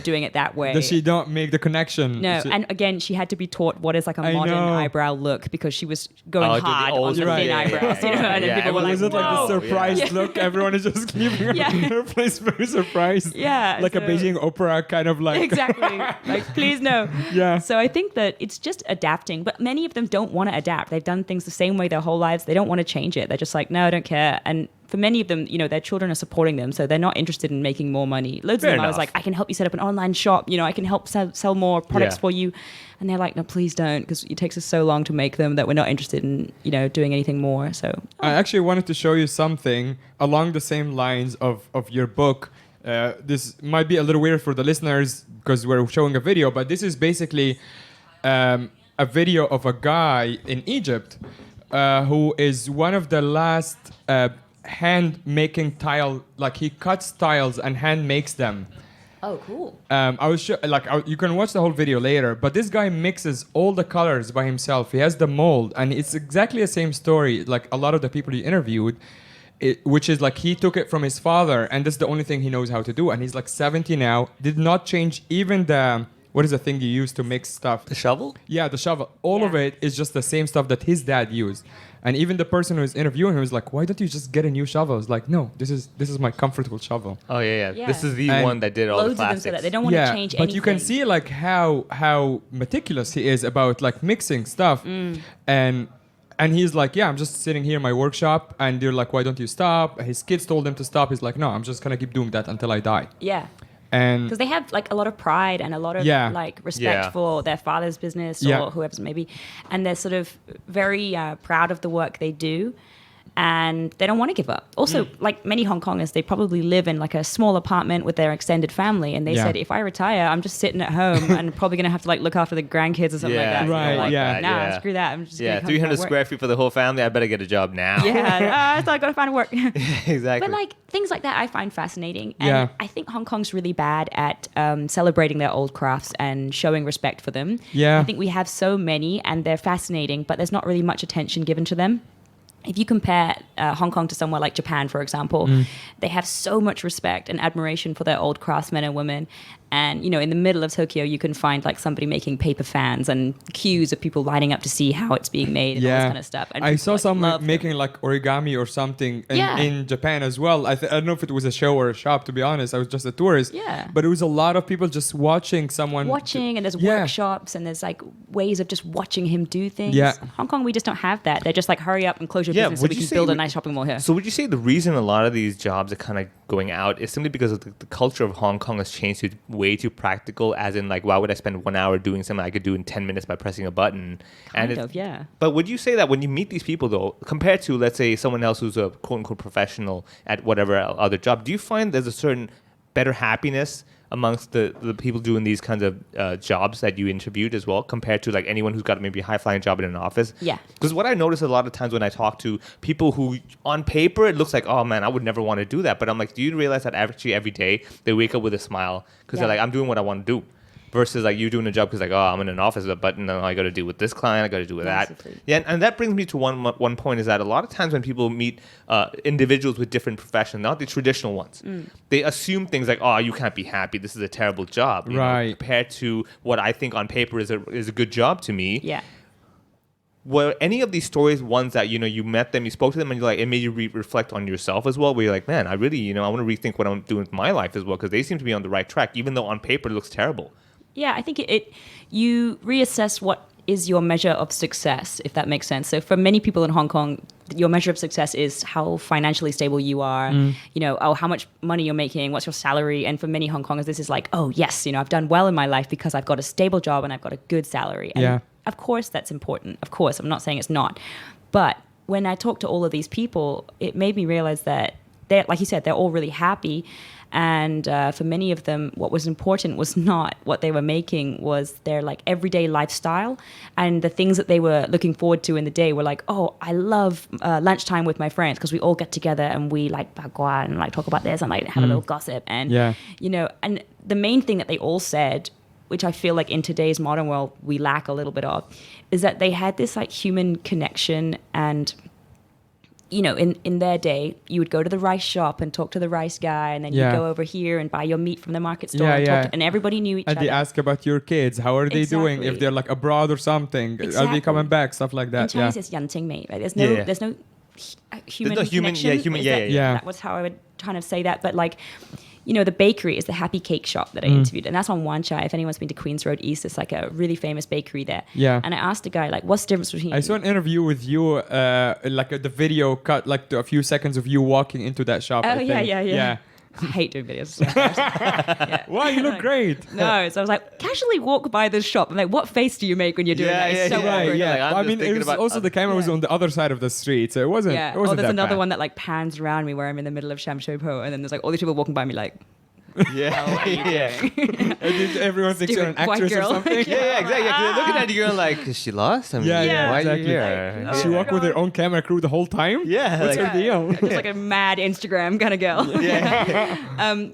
doing it that way. Does she don't make the connection? No, She- and again, she had to be taught what is like a I modern know. eyebrow look because she was going Oh, do the hard old on the school, thin yeah, eyebrows, and then Yeah, people were Well, like, is it like the "Whoa." surprised look? Everyone is just keeping Yeah. her face very surprised. Yeah, Like a so- Beijing opera kind of like. Exactly. Like, please no. Yeah. So I think that it's just adapting, but many of them don't want to adapt. They've done things the same way their whole lives. They don't want to change it. They're just like, no, I don't care. And for many of them, their children are supporting them, so they're not interested in making more money. Loads Fair of them, I was enough. like, I can help you set up an online shop. I can help sell more products Yeah. for you. And they're like, no, please don't, because it takes us so long to make them that we're not interested in, doing anything more. So I actually wanted to show you something along the same lines of your book. This might be a little weird for the listeners because we're showing a video, but this is basically a video of a guy in Egypt who is one of the last hand making tile. Like he cuts tiles and hand makes them. Oh, cool. You can watch the whole video later, but this guy mixes all the colors by himself. He has the mold, and it's exactly the same story like a lot of the people he interviewed, which is like he took it from his father, and that's the only thing he knows how to do. And he's like 70 now, did not change even the, what is the thing you use to mix stuff? The shovel? Yeah, the shovel. All of it is just the same stuff that his dad used. And even the person who was interviewing him was like, why don't you just get a new shovel? I was like, no, this is my comfortable shovel. Oh, yeah. Yeah. This is the And one that did all the Loads of them plastics. so that they don't want to change anything. But you can see like how meticulous he is about like mixing stuff. And he's like, yeah, I'm just sitting here in my workshop. And they're like, why don't you stop? His kids told him to stop. He's like, no, I'm just going to keep doing that until I die. Yeah. And Because they have like a lot of pride and a lot of like respect Yeah. for their father's business Yeah. or whoever's maybe, and they're sort of very proud of the work they do, and they don't want to give up. Also, like many Hong Kongers, they probably live in like a small apartment with their extended family, and they Yeah. said, if I retire, I'm just sitting at home and probably gonna have to like look after the grandkids or something like that. Right, Like, yeah. Nah, screw that. I'm just gonna come to 300 work. square feet for the whole family. I better get a job now. Yeah, I thought I gotta find work. Exactly. But like things like that, I find fascinating, and Yeah. I think Hong Kong's really bad at celebrating their old crafts and showing respect for them. Yeah. I think we have so many, and they're fascinating, but there's not really much attention given to them. If you compare Hong Kong to somewhere like Japan, for example, they have so much respect and admiration for their old craftsmen and women. And, you know, in the middle of Tokyo, you can find like somebody making paper fans and queues of people lining up to see how it's being made and all this kind of stuff. And I people, saw like, someone love them. making like origami or something Yeah. in Japan as well. I don't know if it was a show or a shop, to be honest. I was just a tourist. Yeah. But it was a lot of people just watching someone. Watching, and there's Yeah. workshops, and there's like ways of just watching him do things. Yeah. Hong Kong, we just don't have that. They're just like, hurry up and close your Yeah, business so would we you can say build a we- nice shopping mall here. So would you say the reason a lot of these jobs are kind of going out is simply because of the culture of Hong Kong has changed to way too practical, as in like, why would I spend 1 hour doing something I could do in 10 minutes by pressing a button? Kind of, yeah. But would you say that when you meet these people, though, compared to, let's say, someone else who's a quote-unquote professional at whatever other job, do you find there's a certain better happiness amongst the people doing these kinds of jobs that you interviewed as well, compared to like anyone who's got maybe a high-flying job in an office? Yeah. Because what I notice a lot of times when I talk to people who, on paper, it looks like, oh man, I would never want to do that. But I'm like, do you realize that actually every day they wake up with a smile because Yeah. they're like, I'm doing what I want to do. Versus like you doing a job because like, oh, I'm in an office, but no, I got to deal with this client, I got to do with Massively. that. Yeah, and that brings me to one point is that a lot of times when people meet individuals with different professions, not the traditional ones, they assume things like, oh, you can't be happy, this is a terrible job, you know, Right. compared to what I think on paper is a good job to me. Yeah. Were any of these stories ones that, you know, you met them, you spoke to them, and you're like, it made you reflect on yourself as well, where you're like, man, I really, you know, I want to rethink what I'm doing with my life as well, because they seem to be on the right track, even though on paper it looks terrible. Yeah, I think you reassess what is your measure of success, if that makes sense. So for many people in Hong Kong, your measure of success is how financially stable you are, you know, how much money you're making, what's your salary. And for many Hong Kongers, this is like, oh, yes, you know, I've done well in my life because I've got a stable job and I've got a good salary. And Yeah. of course, that's important. Of course, I'm not saying it's not. But when I talk to all of these people, it made me realize that they're, like you said, they're all really happy. And for many of them, what was important was not what they were making, was their like everyday lifestyle, and the things that they were looking forward to in the day were like, oh, I love lunchtime with my friends because we all get together and we like bagua and like talk about this and like have a little gossip. And, Yeah. you know, and the main thing that they all said, which I feel like in today's modern world we lack a little bit of, is that they had this like human connection. And you know, in their day, you would go to the rice shop and talk to the rice guy, and then Yeah. you'd go over here and buy your meat from the market store, Yeah, and, yeah. and everybody knew each And other. they ask about your kids. How are they doing? If Exactly. they're like abroad or something, are they Exactly. coming back? Stuff like in that. Chinese, Yeah. it's yanting mate. Right? There's Yeah. no human no human- connection. yeah, human- Is yeah, that- yeah. That was how I would kind of say that. But like, you know, the bakery is the Happy Cake Shop that I Mm. interviewed, and that's on Wan Chai. If anyone's been to Queens Road East, it's like a really famous bakery there. Yeah. And I asked the guy, like, what's the difference between? I saw an interview with you, like the video cut, like a few seconds of you walking into that shop. Oh, I yeah, think. yeah. I hate doing videos. So yeah. Wow, you look great. No, so I was like, casually walk by this shop. I'm like, what face do you make when you're doing that? It's so yeah. awkward. Right, yeah. Like, I'm I just mean, it thinking was about also the camera was Yeah. on the other side of the street, so it wasn't. Yeah. It wasn't Or there's that another bad. one that like pans around me where I'm in the middle of Sham Shui Po, and then there's like all these people walking by me like, Yeah. Yeah. Everyone thinks you're an Stupid white actress or girl. something. Yeah, exactly. Yeah, 'cause they're looking at you going like, is she lost? I mean, Yeah, why exactly. are you here? She walked with her own camera crew the whole time? Yeah, What's like- her deal? Just like a mad Instagram kind of girl. Yeah.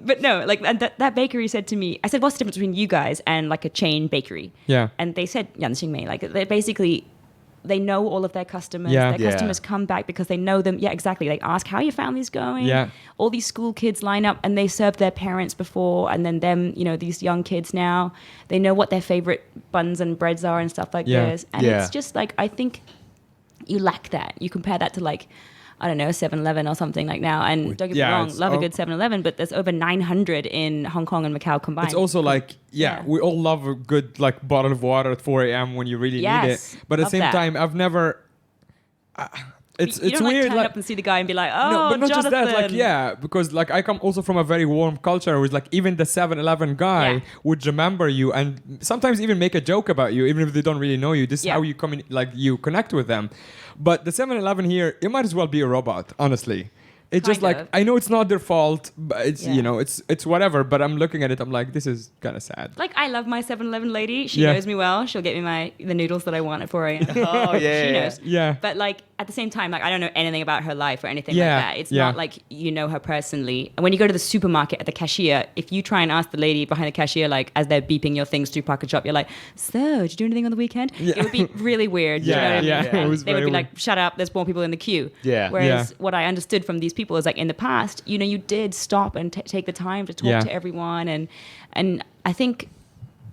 But no, like that bakery said to me, I said, what's the difference between you guys and like a chain bakery? Yeah. And they said, Yanxingmei, like they basically, they know all of their customers. Yeah. Their customers come back because they know them. Yeah, exactly. They ask how your family's going. Yeah. All these school kids line up and they served their parents before, and then them, these young kids now, they know what their favorite buns and breads are and stuff like Yeah. this. And Yeah. it's just like, I think you lack that. You compare that to like, I don't know, 7-Eleven or something like now. And don't get me wrong, it's love a good 7-Eleven, but there's over 900 in Hong Kong and Macau combined. It's also like, Yeah. we all love a good like bottle of water at 4 a.m. when you really need Yes, it. But at the love same that. time, I've never. It's you don't weird. like turn Like, up and see the guy and be like, oh, no, but not Jonathan. just that. Like, because like I come also from a very warm culture, where like even the 7-Eleven guy Yeah. would remember you and sometimes even make a joke about you, even if they don't really know you. This is Yeah. how you you connect with them. But the 7-Eleven here, it might as well be a robot, honestly. It's just Kind like of. I know it's not their fault, but it's Yeah. it's whatever. But I'm looking at it, I'm like, this is kind of sad. Like, I love my 7-Eleven lady. She Yeah. knows me well. She'll get me the noodles that I want at 4 a.m. Oh, yeah. She yeah, yeah. knows. Yeah. But like at the same time, like I don't know anything about her life or anything Yeah, like that. It's yeah. not like you know her personally. And when you go to the supermarket at the cashier, if you try and ask the lady behind the cashier, like as they're beeping your things through Pocket Shop, you're like, "So, did you do anything on the weekend?" Yeah. It would be really weird. you Yeah, know what I mean? yeah. And It was they would very be like, "Shut up! There's more people in the queue." Yeah. Whereas Yeah. what I understood from these people is like in the past, you did stop and take the time to talk Yeah. to everyone, and I think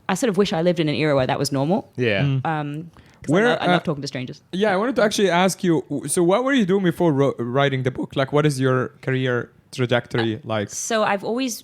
I sort of wish I lived in an era where that was normal. Yeah. Mm. 'Cause Where, I love talking to strangers. Yeah, I wanted to actually ask you. So, what were you doing before writing the book? Like, what is your career trajectory like? So I've always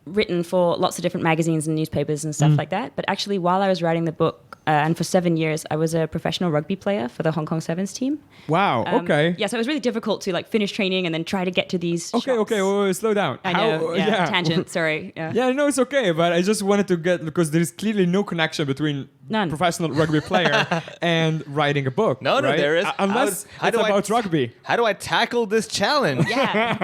written for lots of different magazines and newspapers and stuff like that. But actually, while I was writing the book, and for 7 years, I was a professional rugby player for the Hong Kong Sevens team. Wow. Okay. Yeah, so it was really difficult to like finish training and then try to get to these. Okay. shots. Okay. Wait, slow down. I know. Yeah, tangent. Sorry. Yeah. Yeah, no, it's okay. But I just wanted to get because there is clearly no connection between None. professional rugby player and writing a book. No, right? there is. Unless How it's do I- about rugby. How do I tackle this challenge? Yeah,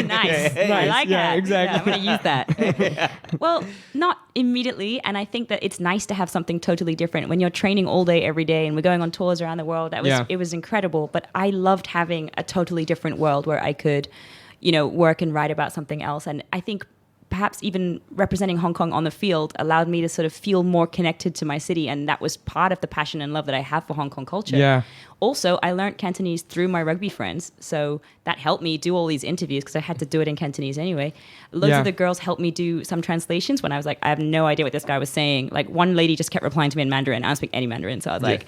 nice. I like Yeah, that. exactly. Yeah, I'm going to use that. Well, not immediately, and I think that it's nice to have something totally different when you're training all day, every day, and we're going on tours around the world. It was incredible. But I loved having a totally different world where I could, work and write about something else. And I think perhaps even representing Hong Kong on the field allowed me to sort of feel more connected to my city, and that was part of the passion and love that I have for Hong Kong culture. Yeah. Also, I learned Cantonese through my rugby friends, so that helped me do all these interviews because I had to do it in Cantonese anyway. Loads Yeah. of the girls helped me do some translations when I was like, I have no idea what this guy was saying. Like one lady just kept replying to me in Mandarin. I don't speak any Mandarin, so I was like,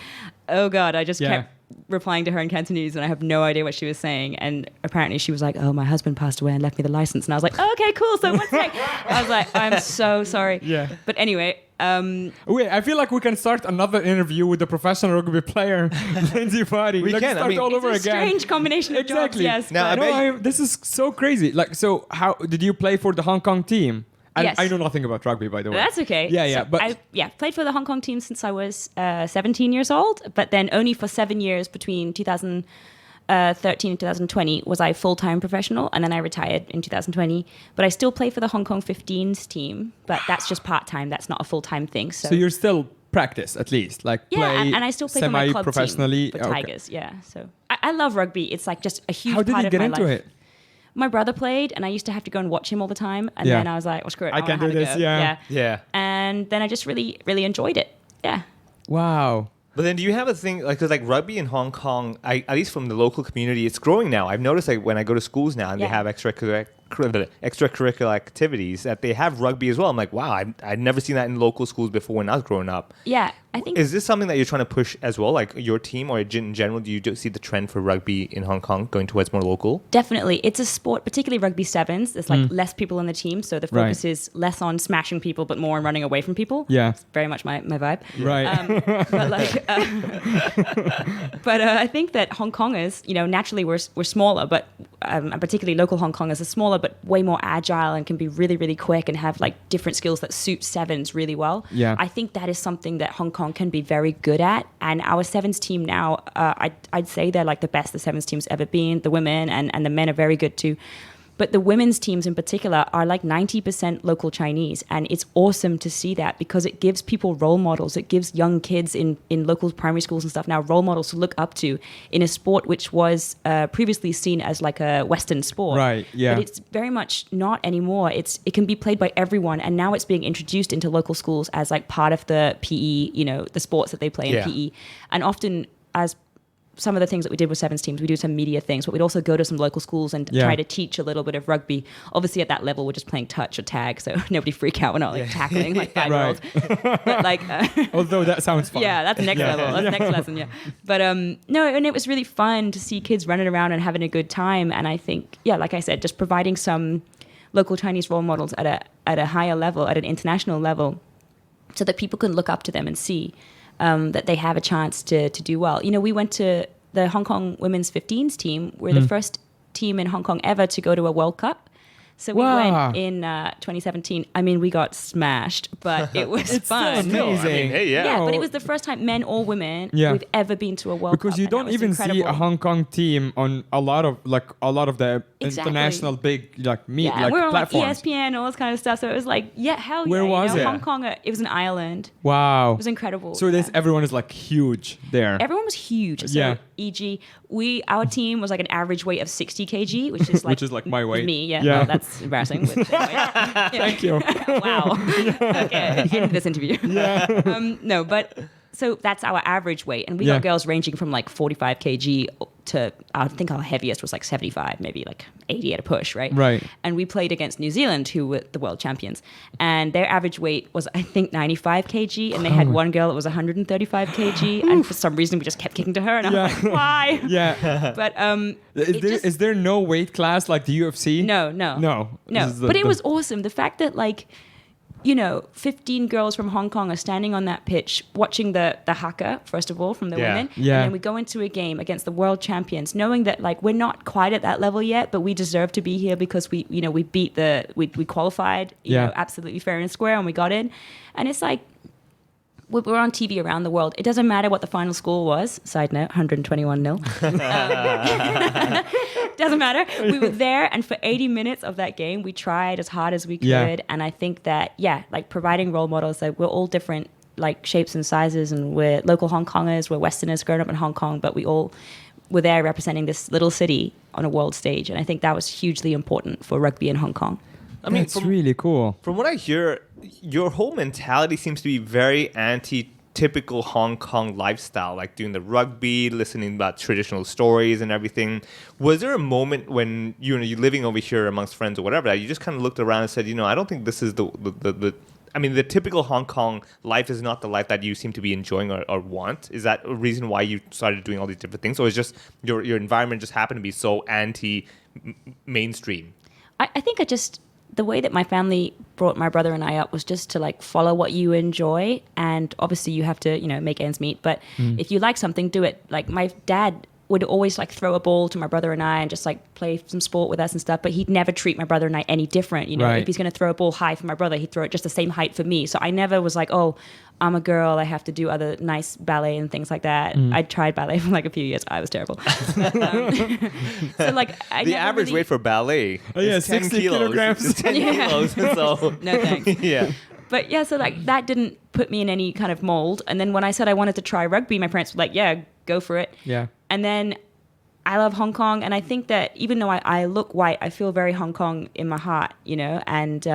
oh God, I just Yeah. kept replying to her in Cantonese and I have no idea what she was saying. And apparently she was like, oh, my husband passed away and left me the license. And I was like, oh, okay, cool. So what's next? I was like, I'm so sorry. Yeah. But anyway, Wait, I feel like we can start another interview with the professional rugby player, Lindsay Varty. We Let's can, I start mean- all it's over a again. strange combination of Exactly. jobs, yes. Now, but- I bet This is so crazy. Like, so how did you play for the Hong Kong team? And Yes. I know nothing about rugby, by the way. That's okay. Yeah, yeah. So But I played for the Hong Kong team since I was 17 years old, but then only for 7 years between 2013 and 2020 was I full-time professional, and then I retired in 2020. But I still play for the Hong Kong 15s team, but that's just part-time. That's not a full-time thing. so you're still practice at least, like yeah, play and I still play for my club semi-professionally. team for Okay. Tigers. Yeah, so I love rugby. It's like just a huge How did part you of get my into life. it? My brother played, and I used to have to go and watch him all the time. And Yeah. then I was like, well, screw it. I wanna can do have a this, go. yeah. Yeah. And then I just really, really enjoyed it. Yeah. Wow. But then do you have a thing, like, because like rugby in Hong Kong, at least from the local community, it's growing now. I've noticed like when I go to schools now and they Yeah. have extracurricular activities that they have rugby as well. I'm like, wow, I'd never seen that in local schools before when I was growing up. Yeah, I think Is this something that you're trying to push as well, like your team or in general? Do you see the trend for rugby in Hong Kong going towards more local? definitely it's a sport, particularly rugby sevens. There's like less people in the team, so the focus is less on smashing people, but more on running away from people. Yeah. It's very much my vibe. Right. But like, I think that Hong Kongers, naturally we're smaller, but and particularly local Hong Kongers are smaller, but way more agile and can be really, really quick and have like different skills that suit sevens really well. Yeah. I think that is something that Hong Kong can be very good at. And our sevens team now, I'd say they're like the best the sevens team's ever been. The women and the men are very good too. But the women's teams in particular are like 90% local Chinese. And it's awesome to see that because it gives people role models. It gives young kids in local primary schools and stuff now role models to look up to in a sport which was previously seen as like a Western sport. Right, yeah. But it's very much not anymore. It can be played by everyone. And now it's being introduced into local schools as like part of the PE, the sports that they play in PE. And often as some of the things that we did with Sevens teams, we do some media things, but we'd also go to some local schools and try to teach a little bit of rugby. Obviously, at that level, we're just playing touch or tag, so nobody freak out. We're not like tackling like 5-year-olds. But like, although that sounds fun. Yeah, that's next level. That's next lesson. Yeah, but no, and it was really fun to see kids running around and having a good time. And I think, like I said, just providing some local Chinese role models at a higher level, at an international level, so that people can look up to them and see that they have a chance to do well. We went to the Hong Kong women's 15s team. We're the first team in Hong Kong ever to go to a World Cup. So we went in 2017. I mean, we got smashed, but it was fun. Still amazing. Yeah, but it was the first time, men or women, we've ever been to a World Cup. Because you don't even see a Hong Kong team on a lot of the international big we're on platforms. Like ESPN, all this kind of stuff. So it was like, hell yeah. Where was it? Hong Kong. It was in Ireland. Wow, it was incredible. So everyone is like huge there. Everyone was huge. So e.g., our team was like an average weight of 60 kg, which is like which is like my weight. Me, Well, that's embarrassing. Thank you. Wow. Okay, end of this interview. No, but so that's our average weight, and we got girls ranging from like 45 kg to I think our heaviest was like 75, maybe like 80 at a push, right? Right. And we played against New Zealand, who were the world champions, and their average weight was I think 95 kg, and they had one girl that was 135 kg, and for some reason we just kept kicking to her, and I was like, why? Yeah. But is there no weight class like the UFC? No. But it was awesome. The fact that 15 girls from Hong Kong are standing on that pitch watching the haka, first of all, from the women. Yeah. And then we go into a game against the world champions, knowing that we're not quite at that level yet, but we deserve to be here because we beat we qualified, absolutely fair and square, and we got in. And it's like, we're on TV around the world. It doesn't matter what the final score was. Side note, 121-0. Doesn't matter. We were there, and for 80 minutes of that game, we tried as hard as we could. Yeah. And I think that, providing role models, we're all different, shapes and sizes, and we're local Hong Kongers, we're Westerners grown up in Hong Kong, but we all were there representing this little city on a world stage. And I think that was hugely important for rugby in Hong Kong. I mean, it's really cool. From what I hear, your whole mentality seems to be very anti-typical Hong Kong lifestyle, like doing the rugby, listening about traditional stories and everything. Was there a moment when you're living over here amongst friends or whatever that you just kind of looked around and said, I don't think this is the typical Hong Kong life is not the life that you seem to be enjoying or want? Is that a reason why you started doing all these different things, or is just your environment just happened to be so anti-mainstream? I think the way that my family brought my brother and I up was just to follow what you enjoy, and obviously you have to make ends meet, but if you like something, do it. My dad would always throw a ball to my brother and I and just play some sport with us and stuff, but he'd never treat my brother and I any different. Right. If he's going to throw a ball high for my brother, he'd throw it just the same height for me. So I never was like, oh, I'm a girl, I have to do other nice ballet and things like that. I tried ballet for a few years. I was terrible. But, the average weight for ballet is 10 60 kilograms. It's 10 kilos. So. No thanks. Yeah. But so that didn't put me in any kind of mold. And then when I said I wanted to try rugby, my parents were like, yeah, go for it. Yeah. And then I love Hong Kong. And I think that even though I look white, I feel very Hong Kong in my heart, And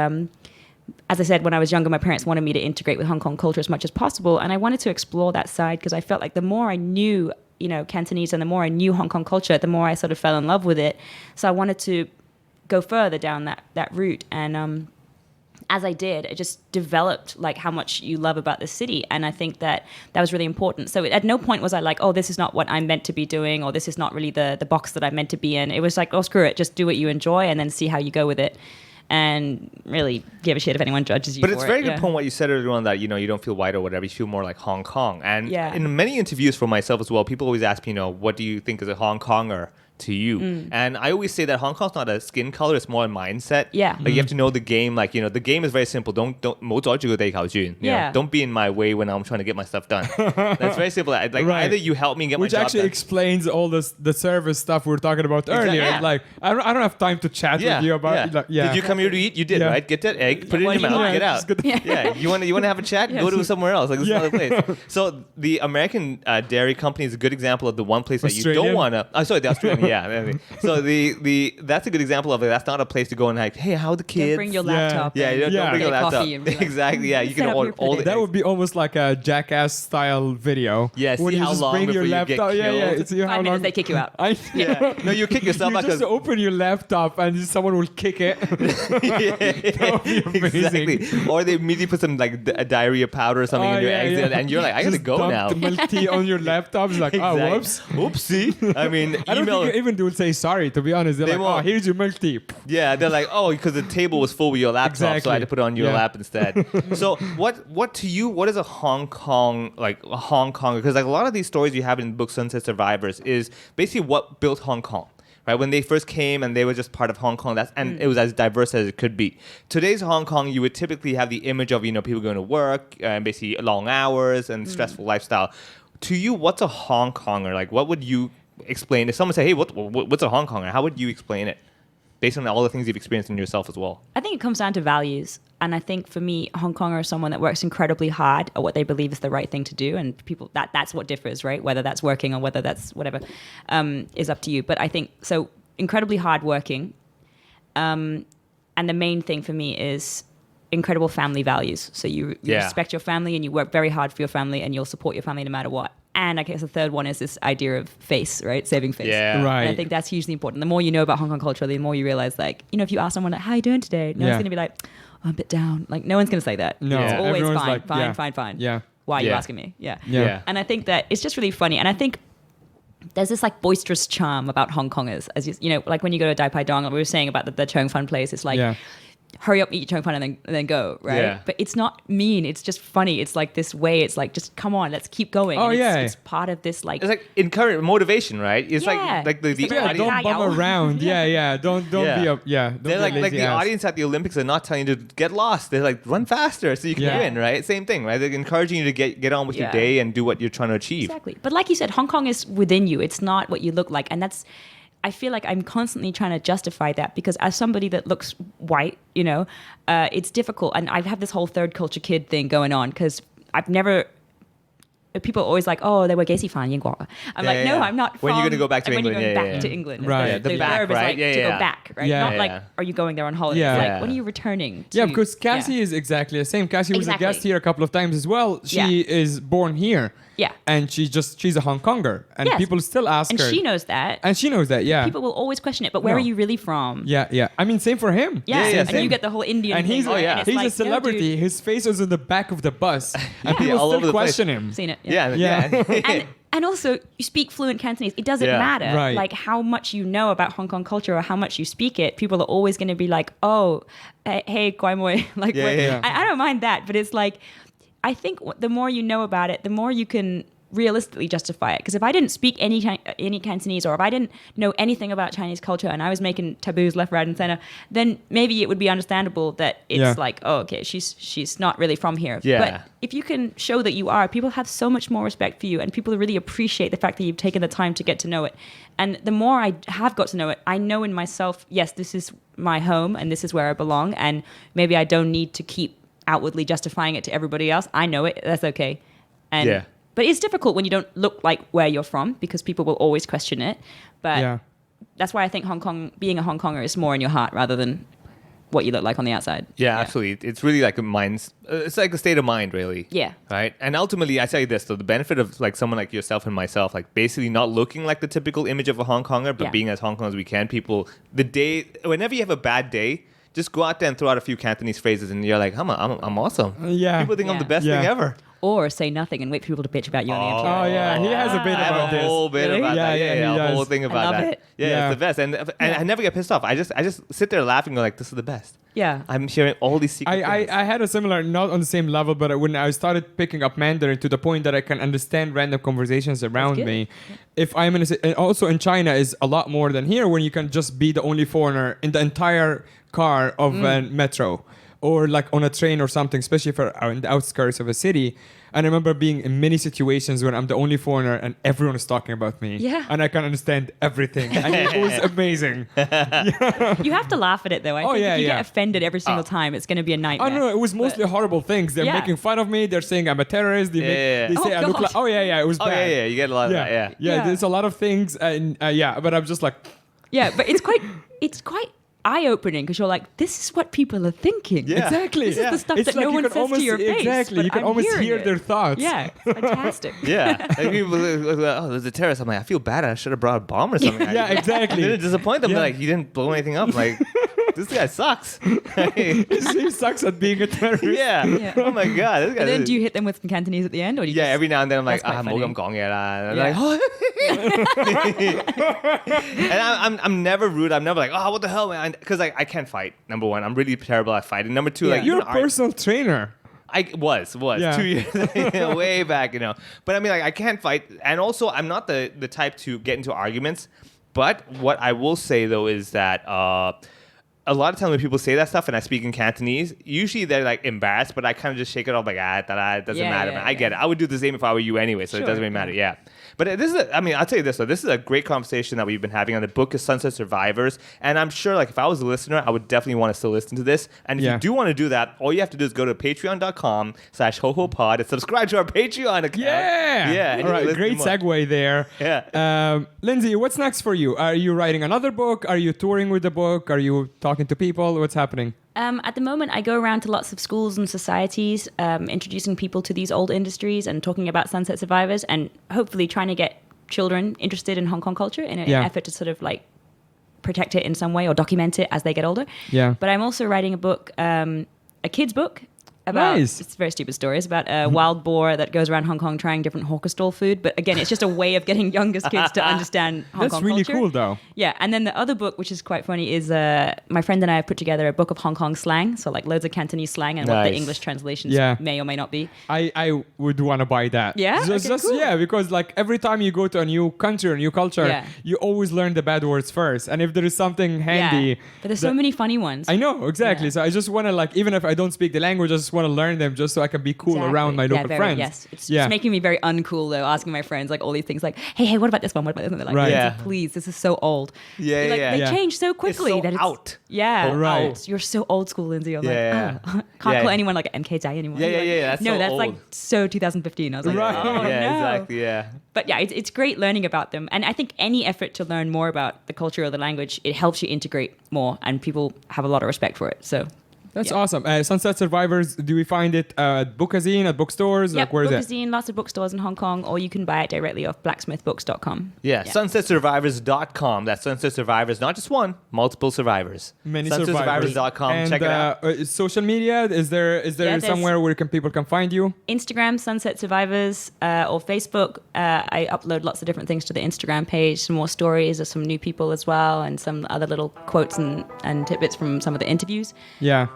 as I said, when I was younger, my parents wanted me to integrate with Hong Kong culture as much as possible. And I wanted to explore that side because I felt like the more I knew, Cantonese, and the more I knew Hong Kong culture, the more I sort of fell in love with it. So I wanted to go further down that route. And as I did, it just developed how much you love about the city. And I think that was really important. So at no point was I like, oh, this is not what I'm meant to be doing, or this is not really the box that I'm meant to be in. It was like, oh, screw it. Just do what you enjoy and then see how you go with it. And really give a shit if anyone judges you for it. But it's a very good point what you said earlier on, that, you don't feel white or whatever, you feel more like Hong Kong. And in many interviews for myself as well, people always ask me, what do you think as a Hong Konger? to you? And I always say that Hong Kong's not a skin color, it's more a mindset. Yeah. Like you have to know the game. Like, the game is very simple. Don't 冇阻住個地球轉. Yeah. Don't be in my way when I'm trying to get my stuff done. That's very simple. Like Right. either you help me get Which my job actually done. explains all the service stuff we were talking about earlier. Yeah. Like, I don't have time to chat with you about. Like, Did you come here to eat? You did, Yeah. right? Get that egg, put it What in your do you mouth, want? get out. Just get the- Yeah. You want to have a chat? Go to somewhere else. Like this Yeah. other place. So the American dairy company is a good example of the one place that you don't Australian? want to. Sorry, the Australian. Yeah. So the that's a good example of it. That's not a place to go and like, hey, how are the kids? Don't bring your Yeah. laptop. Yeah, and don't Yeah. bring your get a laptop. coffee and be like, Exactly. Yeah, you set can up order your all the. plate. That would be almost like a Jackass style video. Yeah, when see you how just long bring your before you get laptop. Yeah, killed? it's how 5 minutes, long they kick you out. I Yeah. No, you kick yourself you out just because open your laptop and someone will kick it. That would be amazing. Exactly. Or they immediately put some like a diarrhea powder or something in your eggs, and you're like, I gotta Just go dump now. the milk tea on your laptop. It's like, oh, whoops. Oopsie. I mean, I don't email. think even they will say sorry. To be honest, they're They like, won't. oh, here's your milk tea. Yeah, they're like, oh, because the table was full with your laptop, so I had Exactly. to put it on your Yeah. lap instead. So, what to you? What is a Hong Kong like a Hong Konger? Because like a lot of these stories you have in the book Sunset Survivors is basically what built Hong Kong. Right, when they first came and they were just part of Hong Kong, and it was as diverse as it could be. Today's Hong Kong, you would typically have the image of people going to work and basically long hours and stressful lifestyle. To you, what's a Hong Konger? Like, what would you explain if someone say, "Hey, what's a Hong Konger?" How would you explain it, based on all the things you've experienced in yourself as well? I think it comes down to values. And I think for me, Hong Konger is someone that works incredibly hard at what they believe is the right thing to do. And people, that's what differs, right? Whether that's working or whether that's whatever is up to you. But I think, so incredibly hardworking. And the main thing for me is incredible family values. So you respect your family and you work very hard for your family and you'll support your family no matter what. And I guess the third one is this idea of face, right? Saving face. Yeah. Right. And I think that's hugely important. The more you know about Hong Kong culture, the more you realize, like, if you ask someone, like, how are you doing today? No one's going to be like, oh, I'm a bit down. Like, no one's going to say that. No, It's always everyone's fine, like, yeah. fine. Yeah. Why are you Yeah. asking me? Yeah. Yeah. And I think that it's just really funny. And I think there's this like boisterous charm about Hong Kongers, as like when you go to Dai Pai Dong, like we were saying about the Chong Fun place, it's like, Yeah. hurry up, eat your Chong Fun and then go, right? Yeah. But it's not mean. It's just funny. It's like this way. It's like, just come on, let's keep going. Oh, And yeah. It's part of this like, It's like encourage motivation, right? It's Yeah. like the It's like, Yeah, audience. don't bum around. Yeah. Don't Yeah. be a Don't They're be like a lazy the ass. audience at the Olympics are not telling you to get lost. They're like run faster so you can Yeah. win, right? Same thing, right? They're encouraging you to get on with your Yeah. day and do what you're trying to achieve. Exactly. But like you said, Hong Kong is within you. It's not what you look like. And I feel like I'm constantly trying to justify that because as somebody that looks white, it's difficult. And I have this whole third culture kid thing going on because I've never. People are always like, oh, they were Gacy fan Yingguo. I'm like, no, I'm not. When you're from- gonna go back to when England, you're going yeah, back yeah. to England. Right. The, The back, verb is right? like Yeah, to yeah. go back, right? Yeah. Not Yeah. like, are you going there on holiday? Yeah. It's Yeah. like, when are you returning? Yeah, to- because Cassie yeah. is exactly the same. Cassie was a Exactly. guest here a couple of times as well. She Yeah. is born here. Yeah. And she's a Hong Konger. And Yes. people still ask And her. she knows that. And she knows that, yeah. People will always question it, but where No. are you really from? Yeah. I mean, same for him. Yeah, yeah, and same. you get the whole Indian And thing. he's, right? And it's he's like, a celebrity. No, dude, His face is in the back of the bus. And people all over still the place. question him. seen it. Yeah. And also, you speak fluent Cantonese. It doesn't Yeah. matter, Right. like how much you know about Hong Kong culture or how much you speak it. People are always going to be like, "Oh, hey, Kwai Moi." Like, Yeah, what- yeah. I don't mind that, but it's like, I think the more you know about it, the more you can realistically justify it. Because if I didn't speak any Cantonese, or if I didn't know anything about Chinese culture, and I was making taboos left, right, and center, then maybe it would be understandable that it's Yeah. like, oh, okay, she's not really from here. Yeah. But if you can show that you are, people have so much more respect for you, and people really appreciate the fact that you've taken the time to get to know it. And the more I have got to know it, I know in myself, yes, this is my home and this is where I belong, and maybe I don't need to keep outwardly justifying it to everybody else. I know it. That's okay. And Yeah. but it's difficult when you don't look like where you're from because people will always question it. But Yeah. that's why I think being a Hong Konger is more in your heart rather than what you look like on the outside. Yeah, absolutely. It's really like it's like a state of mind, really. Yeah. Right. And ultimately, I tell you this: so the benefit of like someone like yourself and myself, like basically not looking like the typical image of a Hong Konger, but Yeah. being as Hong Kong as we can. People, whenever you have a bad day, just go out there and throw out a few Cantonese phrases, and you're like, I'm awesome. Yeah. People think I'm the Yeah. best thing Yeah. ever. or say nothing and wait for people to bitch about you on the internet. Oh yeah, he has a bit I have about a this. whole bit Really? about that. Yeah, he a does. whole thing about love that. it. Yeah, Yeah. it's the best. And I never get pissed off. I just sit there laughing, and go like, this is the best. Yeah. I'm hearing all these secret things. I had a similar, not on the same level, but when I started picking up Mandarin to the point that I can understand random conversations around good. me. If I'm in and also in China is a lot more than here, when you can just be the only foreigner in the entire car of a metro or like on a train or something, especially if you're in the outskirts of a city. And I remember being in many situations when I'm the only foreigner and everyone is talking about me. Yeah. And I can understand everything. And it was amazing. You have to laugh at it though. I think yeah, if you yeah. get offended every single time, it's going to be a nightmare. Oh no, it was mostly horrible things. They're Yeah. making fun of me. They're saying I'm a terrorist. They Yeah. say Oh, I look God. like. Oh yeah, it was Oh bad. yeah, you get a lot of that. Yeah. Yeah. There's a lot of things, and but I'm just like, Yeah, but it's quite eye-opening because you're like, this is what people are thinking. Yeah. exactly. This is the stuff It's that like no you one can says almost, to your face. Exactly, but you can I'm almost hearing hear it. their thoughts. Yeah, it's fantastic. Yeah. Like people, oh, there's a terrorist. I'm like, I feel bad. I should have brought a bomb or something. Yeah, exactly. Didn't disappoint them. Yeah. They're like, you didn't blow anything up. I'm like, this guy sucks. He sucks at being a terrorist. yeah. Yeah. Oh my god. This guy. And then do you hit them with some Cantonese at the end, or do you Yeah, just, every now and then I'm like, That's quite funny. 冇咁講嘢啦. And Yeah. and I'm never rude. I'm never like, oh, what the hell, man? Because I can't fight. Number one, I'm really terrible at fighting. Number two, like You're even a personal trainer. I was Yeah. 2 years way back, But I mean, like, I can't fight, and also I'm not the type to get into arguments. But what I will say though is that a lot of times when people say that stuff and I speak in Cantonese, usually they're like embarrassed, but I kind of just shake it off like, it doesn't Yeah, matter, yeah, man. I get it. I would do the same if I were you anyway, so it Sure, doesn't really matter. Yeah. But this is, I'll tell you this though. This is a great conversation that we've been having on the book of Sunset Survivors, and I'm sure, like, if I was a listener, I would definitely want to still listen to this. And if Yeah. you do want to do that, all you have to do is go to patreon.com/HoHoPod and subscribe to our Patreon account. Yeah. Yeah. and All you right. listen Great more. segue there. Yeah. Lindsay, what's next for you? Are you writing another book? Are you touring with the book? Are you talking to people? What's happening? At the moment, I go around to lots of schools and societies, introducing people to these old industries and talking about Sunset Survivors, and hopefully trying to get children interested in Hong Kong culture in an effort to sort of like protect it in some way or document it as they get older. Yeah. But I'm also writing a book, a kid's book. About, Nice. It's very stupid stories about a wild boar that goes around Hong Kong trying different hawker stall food. But again, it's just a way of getting youngest kids to understand Hong That's Kong really culture. cool, though. Yeah, and then the other book, which is quite funny, is my friend and I have put together a book of Hong Kong slang. So like loads of Cantonese slang and what the Nice. English translations Yeah. may or may not be. I would want to buy that. Yeah? Just, Okay, cool. Yeah, because like every time you go to a new country or new culture, Yeah. you always learn the bad words first. And if there is something handy, Yeah, but there's so many funny ones. I know exactly. Yeah. So I just want to like, even if I don't speak the language, I just want to learn them just so I can be cool Exactly. around my local very, friends. Yes, it's making me very uncool though. Asking my friends like all these things, like, hey, what about this one? What about this one? They're like, Right. Lindsay, Yeah. please, this is so old. Yeah, They're like, yeah. They Yeah. change so quickly so that it's out. Yeah, Right. out. You're so old school, Lindsay. I'm Yeah. like, can't Yeah. call anyone like MK Jai anymore. Yeah, yeah, Like, yeah, that's no, so that's old. like so 2015. I was like, Right. oh yeah, no. exactly. Yeah. But yeah, it's great learning about them. And I think any effort to learn more about the culture or the language, it helps you integrate more, and people have a lot of respect for it. So That's yeah. awesome. Sunset Survivors, do we find it at Bookazine, at bookstores? Yep, Like, where is it? Bookazine, lots of bookstores in Hong Kong, or you can buy it directly off blacksmithbooks.com. Yeah, sunsetsurvivors.com. That's Sunset Survivors, not just one, multiple survivors. Many survivors. Sunsetsurvivors.com. And, Check it out. Social media, is there there's- somewhere where people can find you? Instagram, Sunset Survivors, or Facebook. I upload lots of different things to the Instagram page, some more stories of some new people as well, and some other little quotes and tidbits from some of the interviews. Yeah.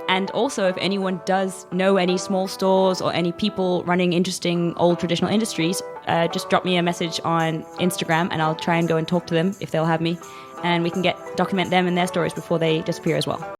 And also, if anyone does know any small stores or any people running interesting old traditional industries, just drop me a message on Instagram and I'll try and go and talk to them if they'll have me. And we can document them and their stories before they disappear as well.